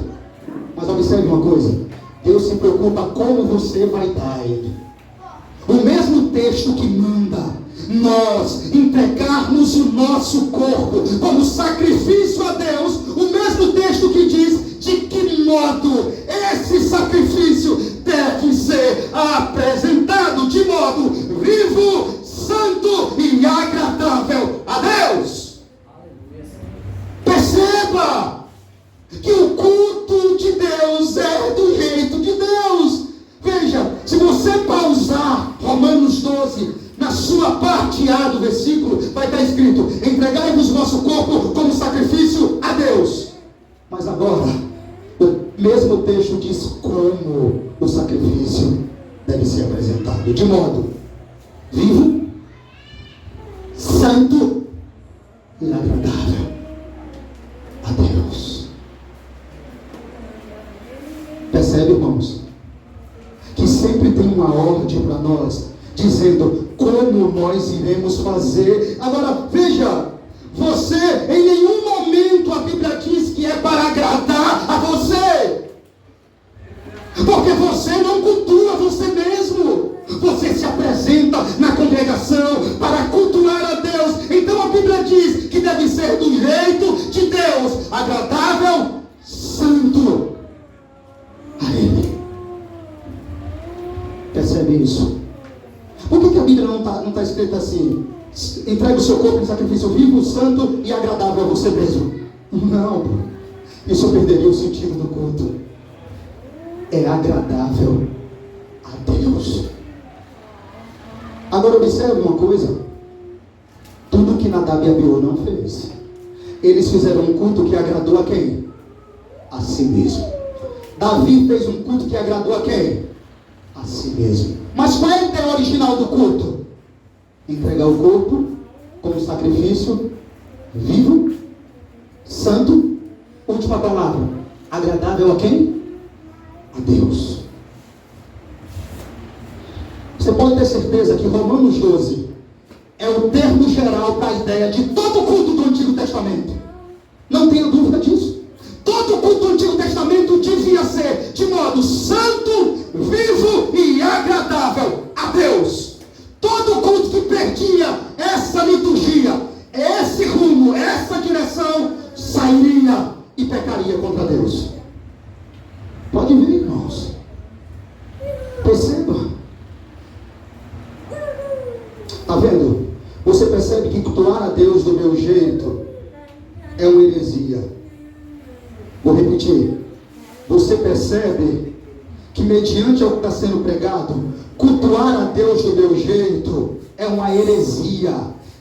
Mas observe uma coisa. Deus se preocupa como você vai dar a Ele. O mesmo texto que manda nós entregarmos o nosso corpo como sacrifício a Deus, o mesmo texto que diz de que modo esse sacrifício deve ser apresentado, de modo vivo, santo e agradável a Deus. Perceba que o culto de Deus é do jeito de Deus. Veja, se você pausar Romanos 12, na sua parte A do versículo, vai estar escrito: entregai-vos vosso corpo agora, o mesmo texto diz como o sacrifício deve ser apresentado. De modo vivo, santo e agradável a Deus. Percebe, irmãos? Que sempre tem uma ordem para nós, dizendo como nós iremos fazer. Agora, veja, você, em nenhum momento a Bíblia diz que é para agradar a você, porque você não cultua você mesmo. Você se apresenta na congregação para cultuar a Deus. Então a Bíblia diz que deve ser do jeito de Deus, agradável, santo a Ele. Percebe isso? Por que a Bíblia não está escrita assim? Entregue o seu corpo em sacrifício vivo, santo e agradável a você mesmo. Não, isso perderia o sentido do culto. É agradável a Deus. Agora observe uma coisa. Tudo que Nadab e Abiú não fez, eles fizeram um culto que agradou a quem? A si mesmo. Davi fez um culto que agradou a quem? A si mesmo. Mas qual é a ideia original do culto? Entregar o corpo como sacrifício vivo, santo, última palavra, agradável a quem? A Deus. Você pode ter certeza que Romanos 12 é o termo geral para a ideia de todo o culto do Antigo Testamento. Não tenha dúvida disso. Todo o culto do Antigo Testamento devia ser de modo santo, vivo e agradável a Deus. Todo culto que perdia essa liturgia, esse rumo, essa direção, sairia e pecaria contra Deus. Pode ver, irmãos. Perceba. Está vendo? Você percebe que cultuar a Deus do meu jeito é uma heresia. Vou repetir. Você percebe que mediante o que está sendo pregado, cultuar a Deus do meu jeito é uma heresia,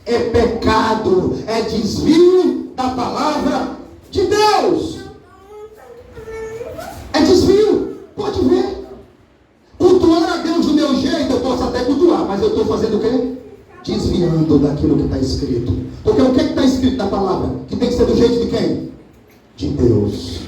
é pecado, é desvio da palavra de Deus. É desvio, pode ver. Cultuar a Deus do meu jeito, eu posso até cultuar, mas eu estou fazendo o quê? Desviando daquilo que está escrito. Porque o que está escrito na palavra? Que tem que ser do jeito de quem? De Deus.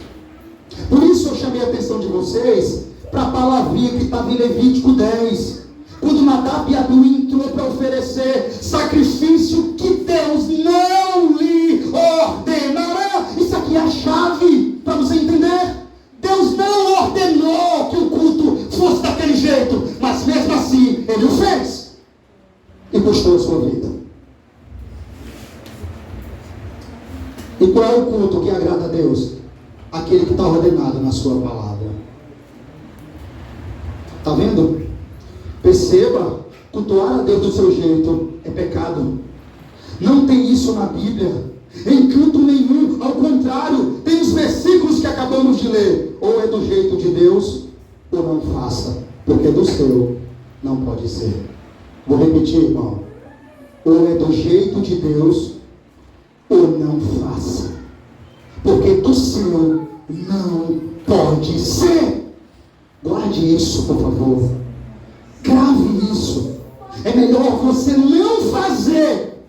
Por isso eu chamei a atenção de vocês para a palavrinha que estava em Levítico 10. Quando Nadab e Abiú entrou para oferecer sacrifício que Deus não lhe ordenará. Isso aqui é a chave para você entender. Deus não ordenou que o culto fosse daquele jeito, mas mesmo assim Ele o fez e custou a sua vida. E qual é o culto que agrada a Deus? Aquele que está ordenado na sua palavra. Está vendo? Perceba, cultuar a Deus do seu jeito é pecado. Não tem isso na Bíblia, em canto nenhum. Ao contrário, tem os versículos que acabamos de ler. Ou é do jeito de Deus, ou não faça, porque do seu não pode ser. Vou repetir, irmão. Ou é do jeito de Deus, ou não faça, porque do seu não pode ser. Guarde isso, por favor. Grave isso. É melhor você não fazer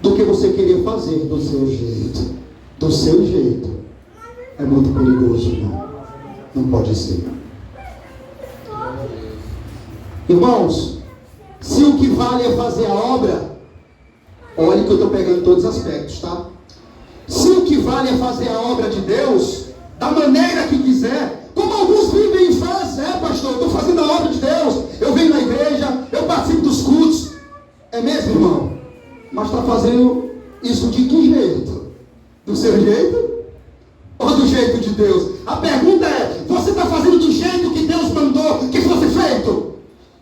do que você querer fazer do seu jeito. Do seu jeito é muito perigoso, irmão. Não pode ser. Irmãos, se o que vale é fazer a obra, olhe que eu estou pegando todos os aspectos, tá? Se o que vale é fazer a obra de Deus da maneira que quiser, como alguns vivem e fazem, pastor, eu estou fazendo a obra de Deus, eu venho na igreja, eu participo dos cultos, é mesmo, irmão? Mas está fazendo isso de que jeito? Do seu jeito? Ou do jeito de Deus? A pergunta é, você está fazendo do jeito que Deus mandou que fosse feito?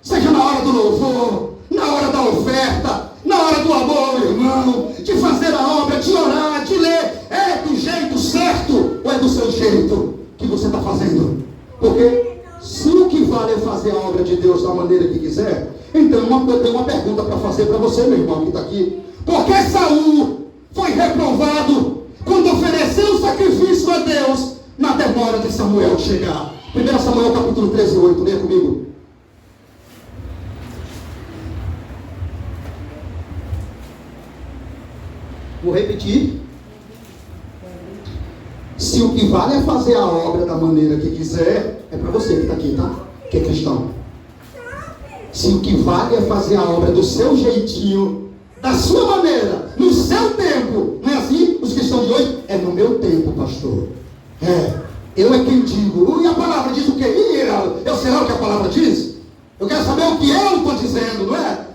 Seja na hora do louvor, na hora da oferta, na hora do amor, irmão, de fazer a obra, de orar, de ler, é do jeito certo ou é do seu jeito que você está fazendo? Porque se o que vale é fazer a obra de Deus da maneira que quiser, então eu tenho uma pergunta para fazer para você, meu irmão, que está aqui. Por que Saul foi reprovado quando ofereceu o sacrifício Deus na demora de Samuel chegar. 1 Samuel capítulo 13, 8, leia comigo. Vou repetir. Se o que vale é fazer a obra da maneira que quiser, é para você que está aqui, tá? Que é cristão. Se o que vale é fazer a obra do seu jeitinho, da sua maneira, no seu tempo, não é assim? Os cristãos de hoje, é no meu tempo, pastor. Eu é quem digo. E a palavra diz o quê? Eu sei lá o que a palavra diz? Eu quero saber o que eu estou dizendo, não é?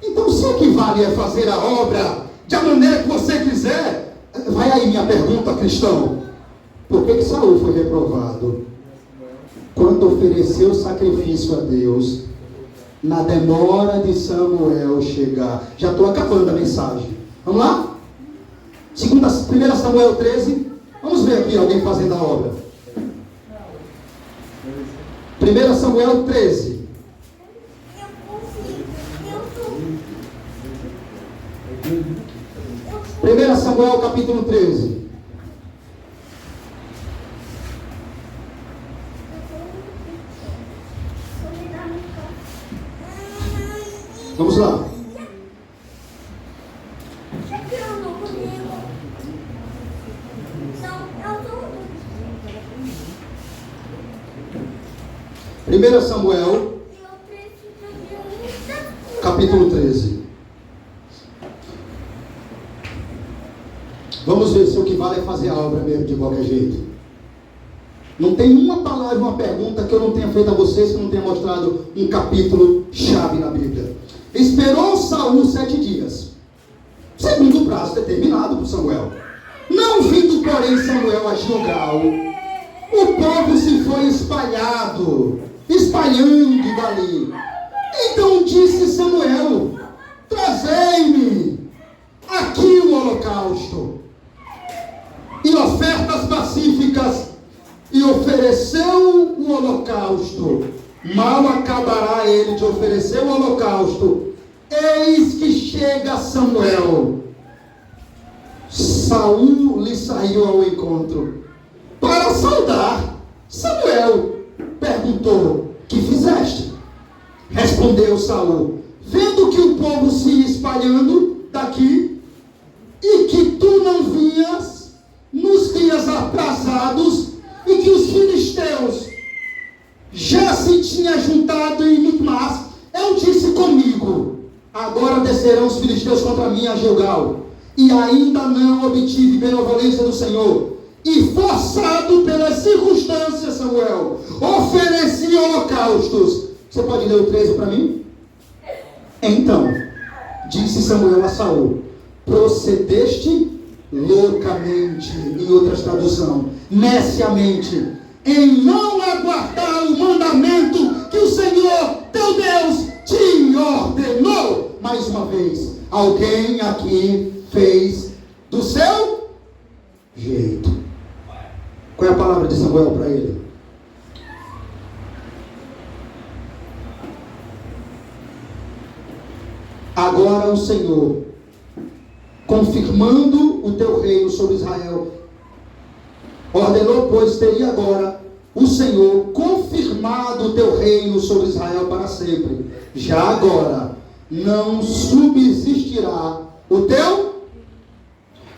Então, se o que vale é fazer a obra da maneira que você quiser, vai aí minha pergunta, cristão. Por que Saul foi reprovado? Quando ofereceu sacrifício a Deus, na demora de Samuel chegar. Já estou acabando a mensagem. Vamos lá? 1 Samuel 13. Vamos ver aqui alguém fazendo a obra. 1 Samuel 13. 1 Samuel capítulo 13. Vamos lá. Primeira Samuel capítulo 13. Vamos ver se o que vale é fazer a obra mesmo de qualquer jeito. Não tem uma palavra, uma pergunta que eu não tenha feito a vocês, que eu não tenha mostrado um capítulo chave na Bíblia. Esperou Saul 7 dias, segundo o prazo determinado por Samuel. Não vindo, porém, Samuel a Gilgal, o povo se foi espalhando dali. Então disse Samuel: trazei-me aqui o holocausto e ofertas pacíficas. E ofereceu o holocausto. Mal acabará ele de oferecer o holocausto, eis que chega Samuel. Saul lhe saiu ao encontro para saudar. Samuel perguntou: que fizeste? Respondeu Saul: vendo que o povo se ia espalhando daqui, e que tu não vinhas nos dias atrasados, e que os filisteus já se tinham juntado em Micmas, eu disse comigo: agora descerão os filisteus contra mim a Gilgal, e ainda não obtive benevolência do Senhor, e forçado pelas circunstâncias, Samuel, ofereci holocaustos. Você pode ler o 13 para mim? Então disse Samuel a Saul: procedeste loucamente, em outras traduções, neciamente, em não aguardar o mandamento que o Senhor teu Deus te ordenou. Mais uma vez, alguém aqui fez do seu jeito. Qual é a palavra de Samuel para ele? Agora o Senhor, confirmando o teu reino sobre Israel, ordenou, pois teria agora o Senhor confirmado o teu reino sobre Israel para sempre. Já agora não subsistirá o teu.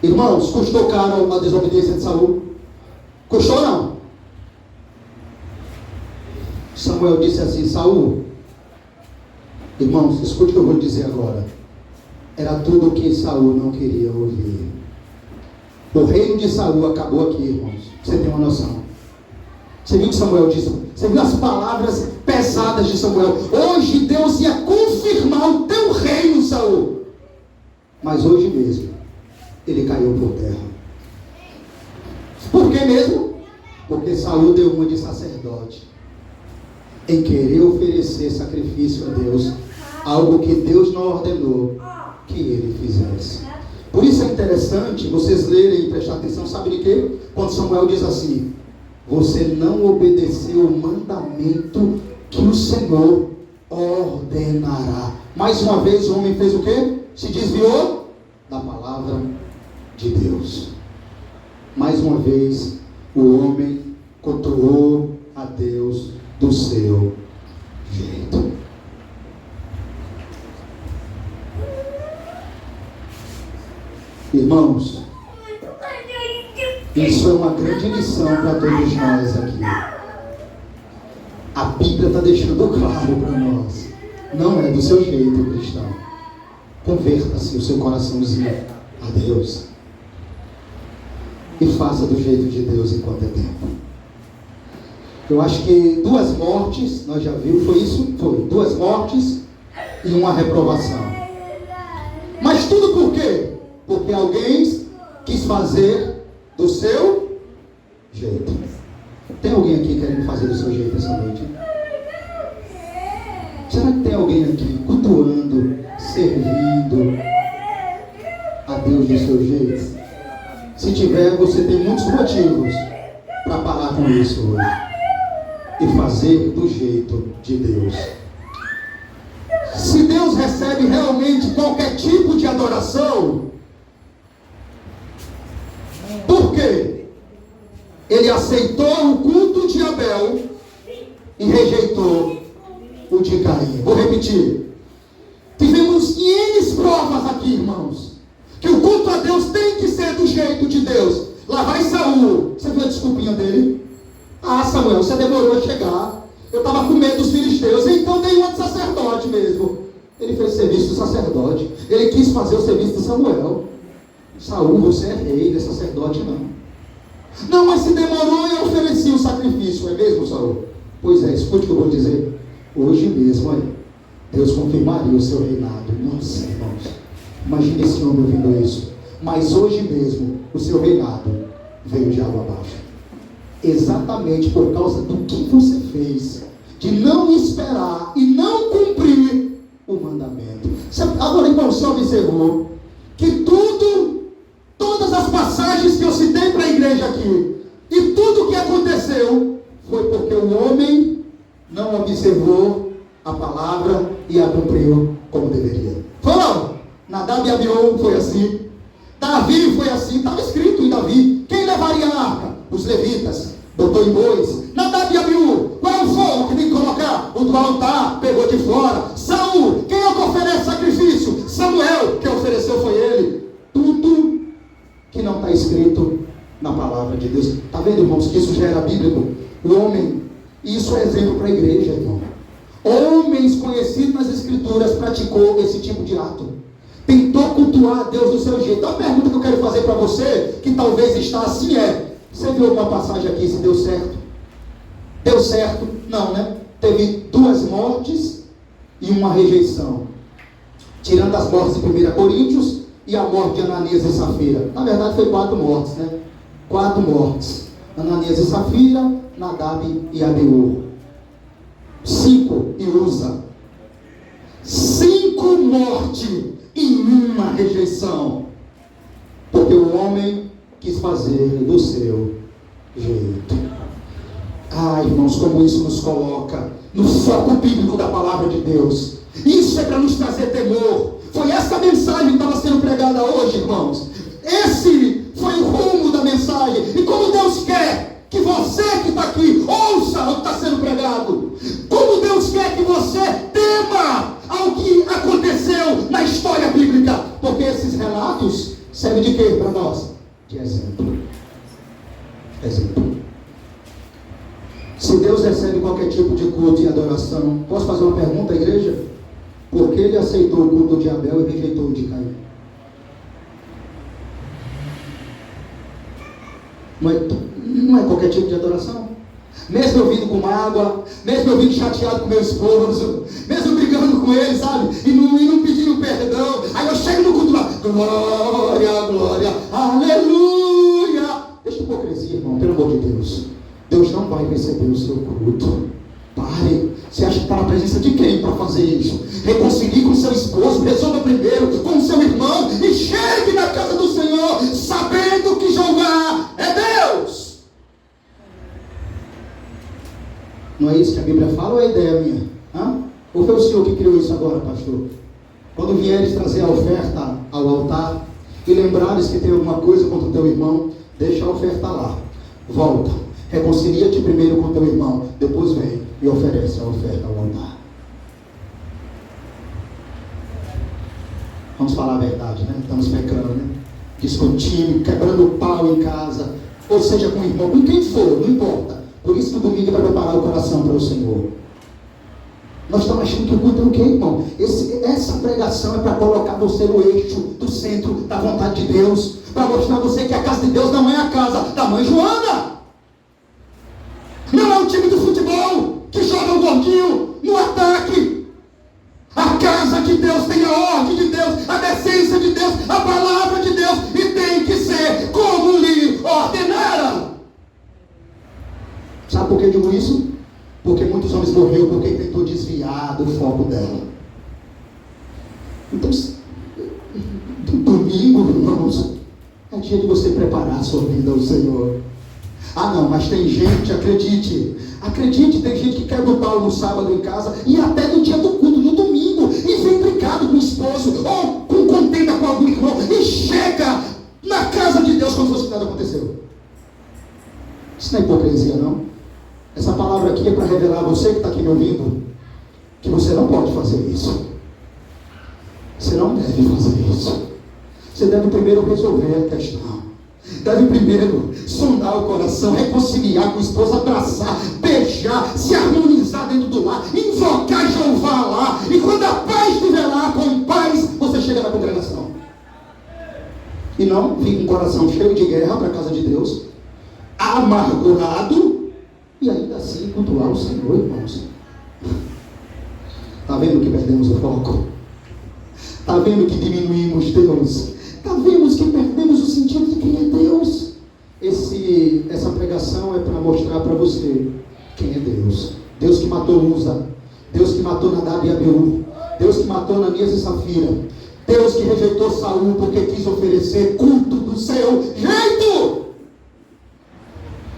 Irmãos, custou caro a desobediência de Saul? Custou não? Samuel disse assim: Saul, irmãos, escute o que eu vou dizer agora. Era tudo o que Saul não queria ouvir. O reino de Saul acabou aqui, irmãos. Você tem uma noção. Você viu o que Samuel disse? Você viu as palavras pesadas de Samuel? Hoje Deus ia confirmar o teu reino, Saul. Mas hoje mesmo ele caiu por terra. Por que mesmo? Porque Saul deu uma de sacerdote, em querer oferecer sacrifício a Deus, algo que Deus não ordenou que ele fizesse. Por isso é interessante vocês lerem e prestar atenção, sabe de quê? Quando Samuel diz assim: você não obedeceu o mandamento que o Senhor ordenará. Mais uma vez o homem fez o quê? Se desviou da palavra de Deus. Mais uma vez O homem cultuou a Deus do seu jeito. Irmãos, isso é uma grande lição para todos nós aqui. A Bíblia está deixando claro para nós. Não é do seu jeito, cristão. Converta-se o seu coraçãozinho a Deus. E faça do jeito de Deus enquanto é tempo. Eu acho que 2 mortes, nós já vimos, foi isso? Foi 2 mortes e uma reprovação. Mas tudo por quê? Porque alguém quis fazer do seu jeito. Tem alguém aqui querendo fazer do seu jeito essa noite? Será que tem alguém aqui cultuando, servindo a Deus do seu jeito? Se tiver, você tem muitos motivos para parar com isso hoje e fazer do jeito de Deus. Se Deus recebe realmente qualquer tipo de adoração, por quê? Ele aceitou o culto de Abel e rejeitou o de Caim. Vou repetir. Tivemos N provas aqui, irmãos, que o culto a Deus tem que ser do jeito de Deus. Lá vai Saul. Você viu a desculpinha dele? Ah, Samuel, você demorou a chegar. Eu estava com medo dos filisteus, então dei uma de sacerdote mesmo. Ele fez serviço do sacerdote. Ele quis fazer o serviço de Samuel. Saul, você é rei, não é sacerdote não. Não, mas se demorou, eu ofereci o sacrifício, é mesmo, Saul? Pois é, escute o que eu vou dizer. Hoje mesmo, olha, Deus confirmaria o seu reinado. Nossa, irmãos, imagine esse homem ouvindo isso. Mas hoje mesmo, o seu reinado veio de água abaixo. Exatamente por causa do que você fez, de não esperar e não cumprir o mandamento. Agora, irmão, você observou que todas as passagens que eu citei para a igreja aqui, e tudo o que aconteceu, foi porque o homem não observou a palavra e a cumpriu como deveria. Foi não? Nadab e Abiú foi assim. Davi foi assim, estava escrito em Davi. Quem levaria a arca? Os levitas. Botou em bois. Nadab e Abiú, qual é o fogo que tem que colocar? O do altar, pegou de fora. Saul, quem é que oferece sacrifício? Samuel, quem ofereceu foi ele. Tudo que não está escrito na palavra de Deus. Está vendo, irmãos, que isso já era bíblico? O homem, isso é exemplo para a igreja, irmão. Homens conhecidos nas escrituras praticou esse tipo de ato. Tentou cultuar a Deus do seu jeito. Então a pergunta que eu quero fazer para você, que talvez está assim é: você viu alguma passagem aqui se deu certo? Deu certo? Não, né? Teve 2 mortes e uma rejeição. Tirando as mortes de 1 Coríntios e a morte de Ananias e Safira. Na verdade foi 4 mortes, né? 4 mortes. Ananias e Safira, Nadab e Abiú. 5 e Uza. 5 mortes e uma rejeição. Porque o homem quis fazer do seu jeito. Ah, irmãos, como isso nos coloca no foco bíblico da palavra de Deus. Isso é para nos trazer temor. Foi essa mensagem que estava sendo pregada hoje, irmãos. Esse foi o rumo da mensagem. E como Deus quer que você que está aqui ouça o que está sendo pregado. Como Deus quer que você tema ao que aconteceu na história bíblica. Porque esses relatos servem de quê para nós? De exemplo. Exemplo. Se Deus recebe qualquer tipo de culto e adoração, posso fazer uma pergunta à igreja? Por que ele aceitou o culto de Abel e rejeitou o de Caim? Não é qualquer tipo de adoração? Mesmo eu vindo com mágoa, mesmo eu vindo chateado com meu esposo, mesmo brigando com ele, sabe? E não pedindo perdão, aí eu chego no culto lá, glória, glória, aleluia. Deixa a hipocrisia, irmão, pelo amor de Deus. Deus não vai receber o seu culto. Pare. Você acha que está na presença de quem para fazer isso? Reconcilie com seu esposo, resolva primeiro com seu irmão e chegue na casa do Senhor, sabendo que Jeová é Deus. Não é isso que a Bíblia fala ou é ideia minha? Ou foi o Senhor que criou isso agora, pastor? Quando vieres trazer a oferta ao altar e lembrares que tem alguma coisa contra o teu irmão, deixa a oferta lá. Volta. Reconcilia-te primeiro com teu irmão. Depois vem e oferece a oferta ao altar. Vamos falar a verdade, né? Estamos pecando, né? Discutindo, quebrando o pau em casa. Ou seja, com o irmão, com quem for, não importa. Por isso que o domingo é para preparar o coração para o Senhor. Nós estamos achando que o culto é o quê, irmão? Essa pregação é para colocar você no eixo do centro da vontade de Deus. Para mostrar a você que a casa de Deus não é a casa da mãe Joana. Não é o time de futebol que joga o gordinho no ataque. A casa de Deus tem a ordem de Deus, a decência de Deus, a palavra de Deus. E tem que ser como lhe ordenaram. Sabe por que eu digo isso? Porque muitos homens morreram porque tentou desviar do foco dela. Então, domingo, irmãos, é dia de você preparar a sua vida ao Senhor. Ah não, mas tem gente, acredite, tem gente que quebra o pau no sábado em casa e até no dia do culto, no domingo, e vem brincado com o esposo, ou com contenda com algum irmão, e chega na casa de Deus como se fosse nada aconteceu. Isso não é hipocrisia, não. Essa palavra aqui é para revelar a você que está aqui me ouvindo, que você não pode fazer isso. Você não deve fazer isso. Você deve primeiro resolver a questão. Deve primeiro sondar o coração, reconciliar com a esposa, abraçar, beijar, se harmonizar dentro do lar, invocar Jeová lá. E quando a paz estiver lá, com paz, você chega na congregação. E não vir com o coração cheio de guerra para a casa de Deus, amargurado, e ainda assim cultuar o Senhor, irmãos. Está vendo que perdemos o foco? Está vendo que diminuímos Deus? Está vendo que perdemos o sentido de quem é Deus? Essa pregação é para mostrar para você quem é Deus. Deus que matou Uza, Deus que matou Nadab e Abiú, Deus que matou Ananias e Safira, Deus que rejeitou Saul porque quis oferecer culto do seu jeito.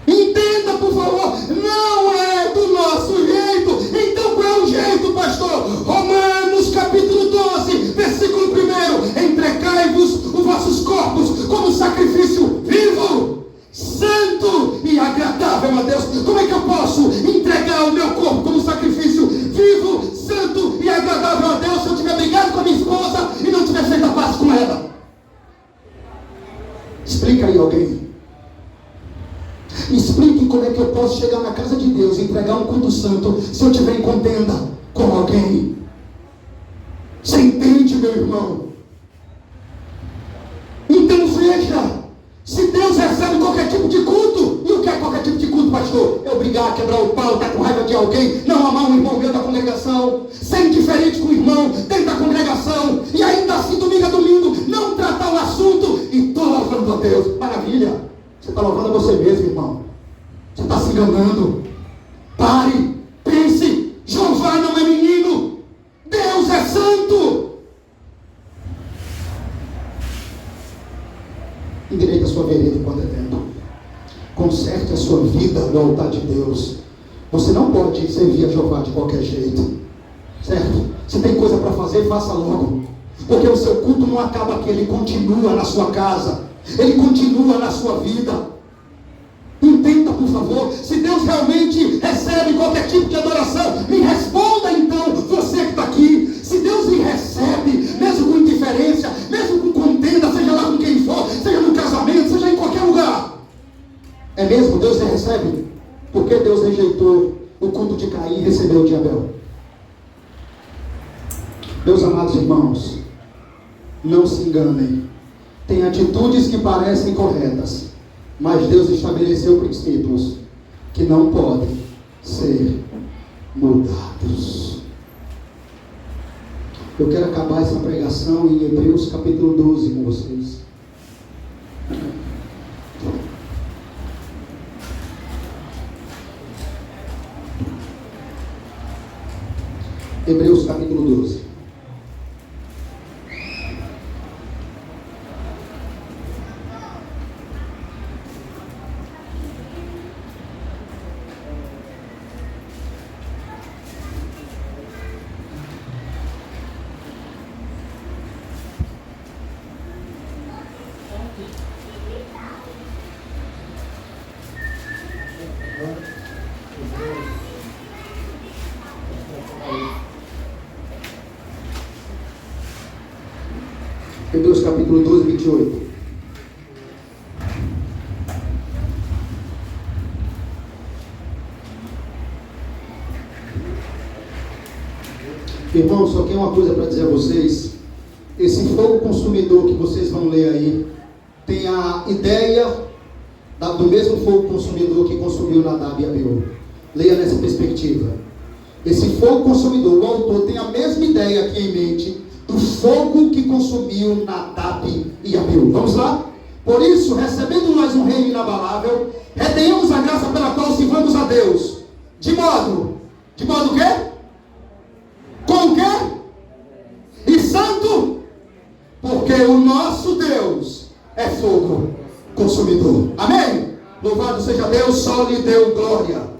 Entenda, por favor, não é do nosso jeito. Então qual é o jeito, pastor? Romanos capítulo 12, versículo 1: entregai-vos os vossos corpos como sacrifício vivo, santo e agradável a Deus. Como é que eu posso entregar o meu corpo como sacrifício vivo, santo e agradável a Deus se eu tiver brigado com a minha esposa e não tiver feito a paz com ela? Explica aí alguém. Explique como é que eu posso chegar na casa de Deus e entregar um culto santo se eu tiver em contenda com alguém. Você entende, meu irmão? Então veja, se Deus recebe qualquer tipo de culto, e o que é qualquer tipo de culto, pastor? Eu brigar, quebrar o pau, estar com raiva de alguém, não amar um irmão meu da congregação, ser indiferente com o irmão dentro da congregação, e ainda assim, domingo a domingo, não tratar o assunto, e estou louvando a Deus. Maravilha! Você está louvando a você mesmo, irmão. Você está se enganando. Pare, pense, Jeová não é menino, Deus é santo. Endireite a sua vereda enquanto é tempo. Conserte a sua vida no altar de Deus. Você não pode servir a Jeová de qualquer jeito, certo? Se tem coisa para fazer, faça logo, porque o seu culto não acaba aqui, ele continua na sua casa, ele continua na sua vida. Entenda, por favor, se Deus realmente recebe qualquer tipo de adoração, me responda então, você que está aqui. Se Deus lhe recebe, mesmo com indiferença, mesmo com contenda, seja lá com quem for, seja no casamento, seja em qualquer lugar, é mesmo? Deus lhe recebe? Por que Deus rejeitou o culto de Caim e recebeu o de Abel? Meus amados irmãos, não se enganem. Tem atitudes que parecem corretas, mas Deus estabeleceu princípios que não podem ser mudados. Eu quero acabar essa pregação em Hebreus capítulo 12 com vocês. Hebreus capítulo 12. Hebreus capítulo 12, 28. Irmão, só tem uma coisa para dizer a vocês. Esse fogo consumidor que vocês vão ler aí tem a ideia do mesmo fogo consumidor que consumiu Nadab e Abiú. Leia nessa perspectiva. Esse fogo consumidor, o autor tem a mesma ideia aqui em mente do fogo que consumiu Nadab e Abiú. Vamos lá? Por isso, recebendo nós um reino inabalável, retenhamos a graça pela qual sirvamos a Deus. De modo o quê? Com o quê? E santo, porque o nosso Deus é fogo consumidor. Amém? Louvado seja Deus, só lhe deu glória.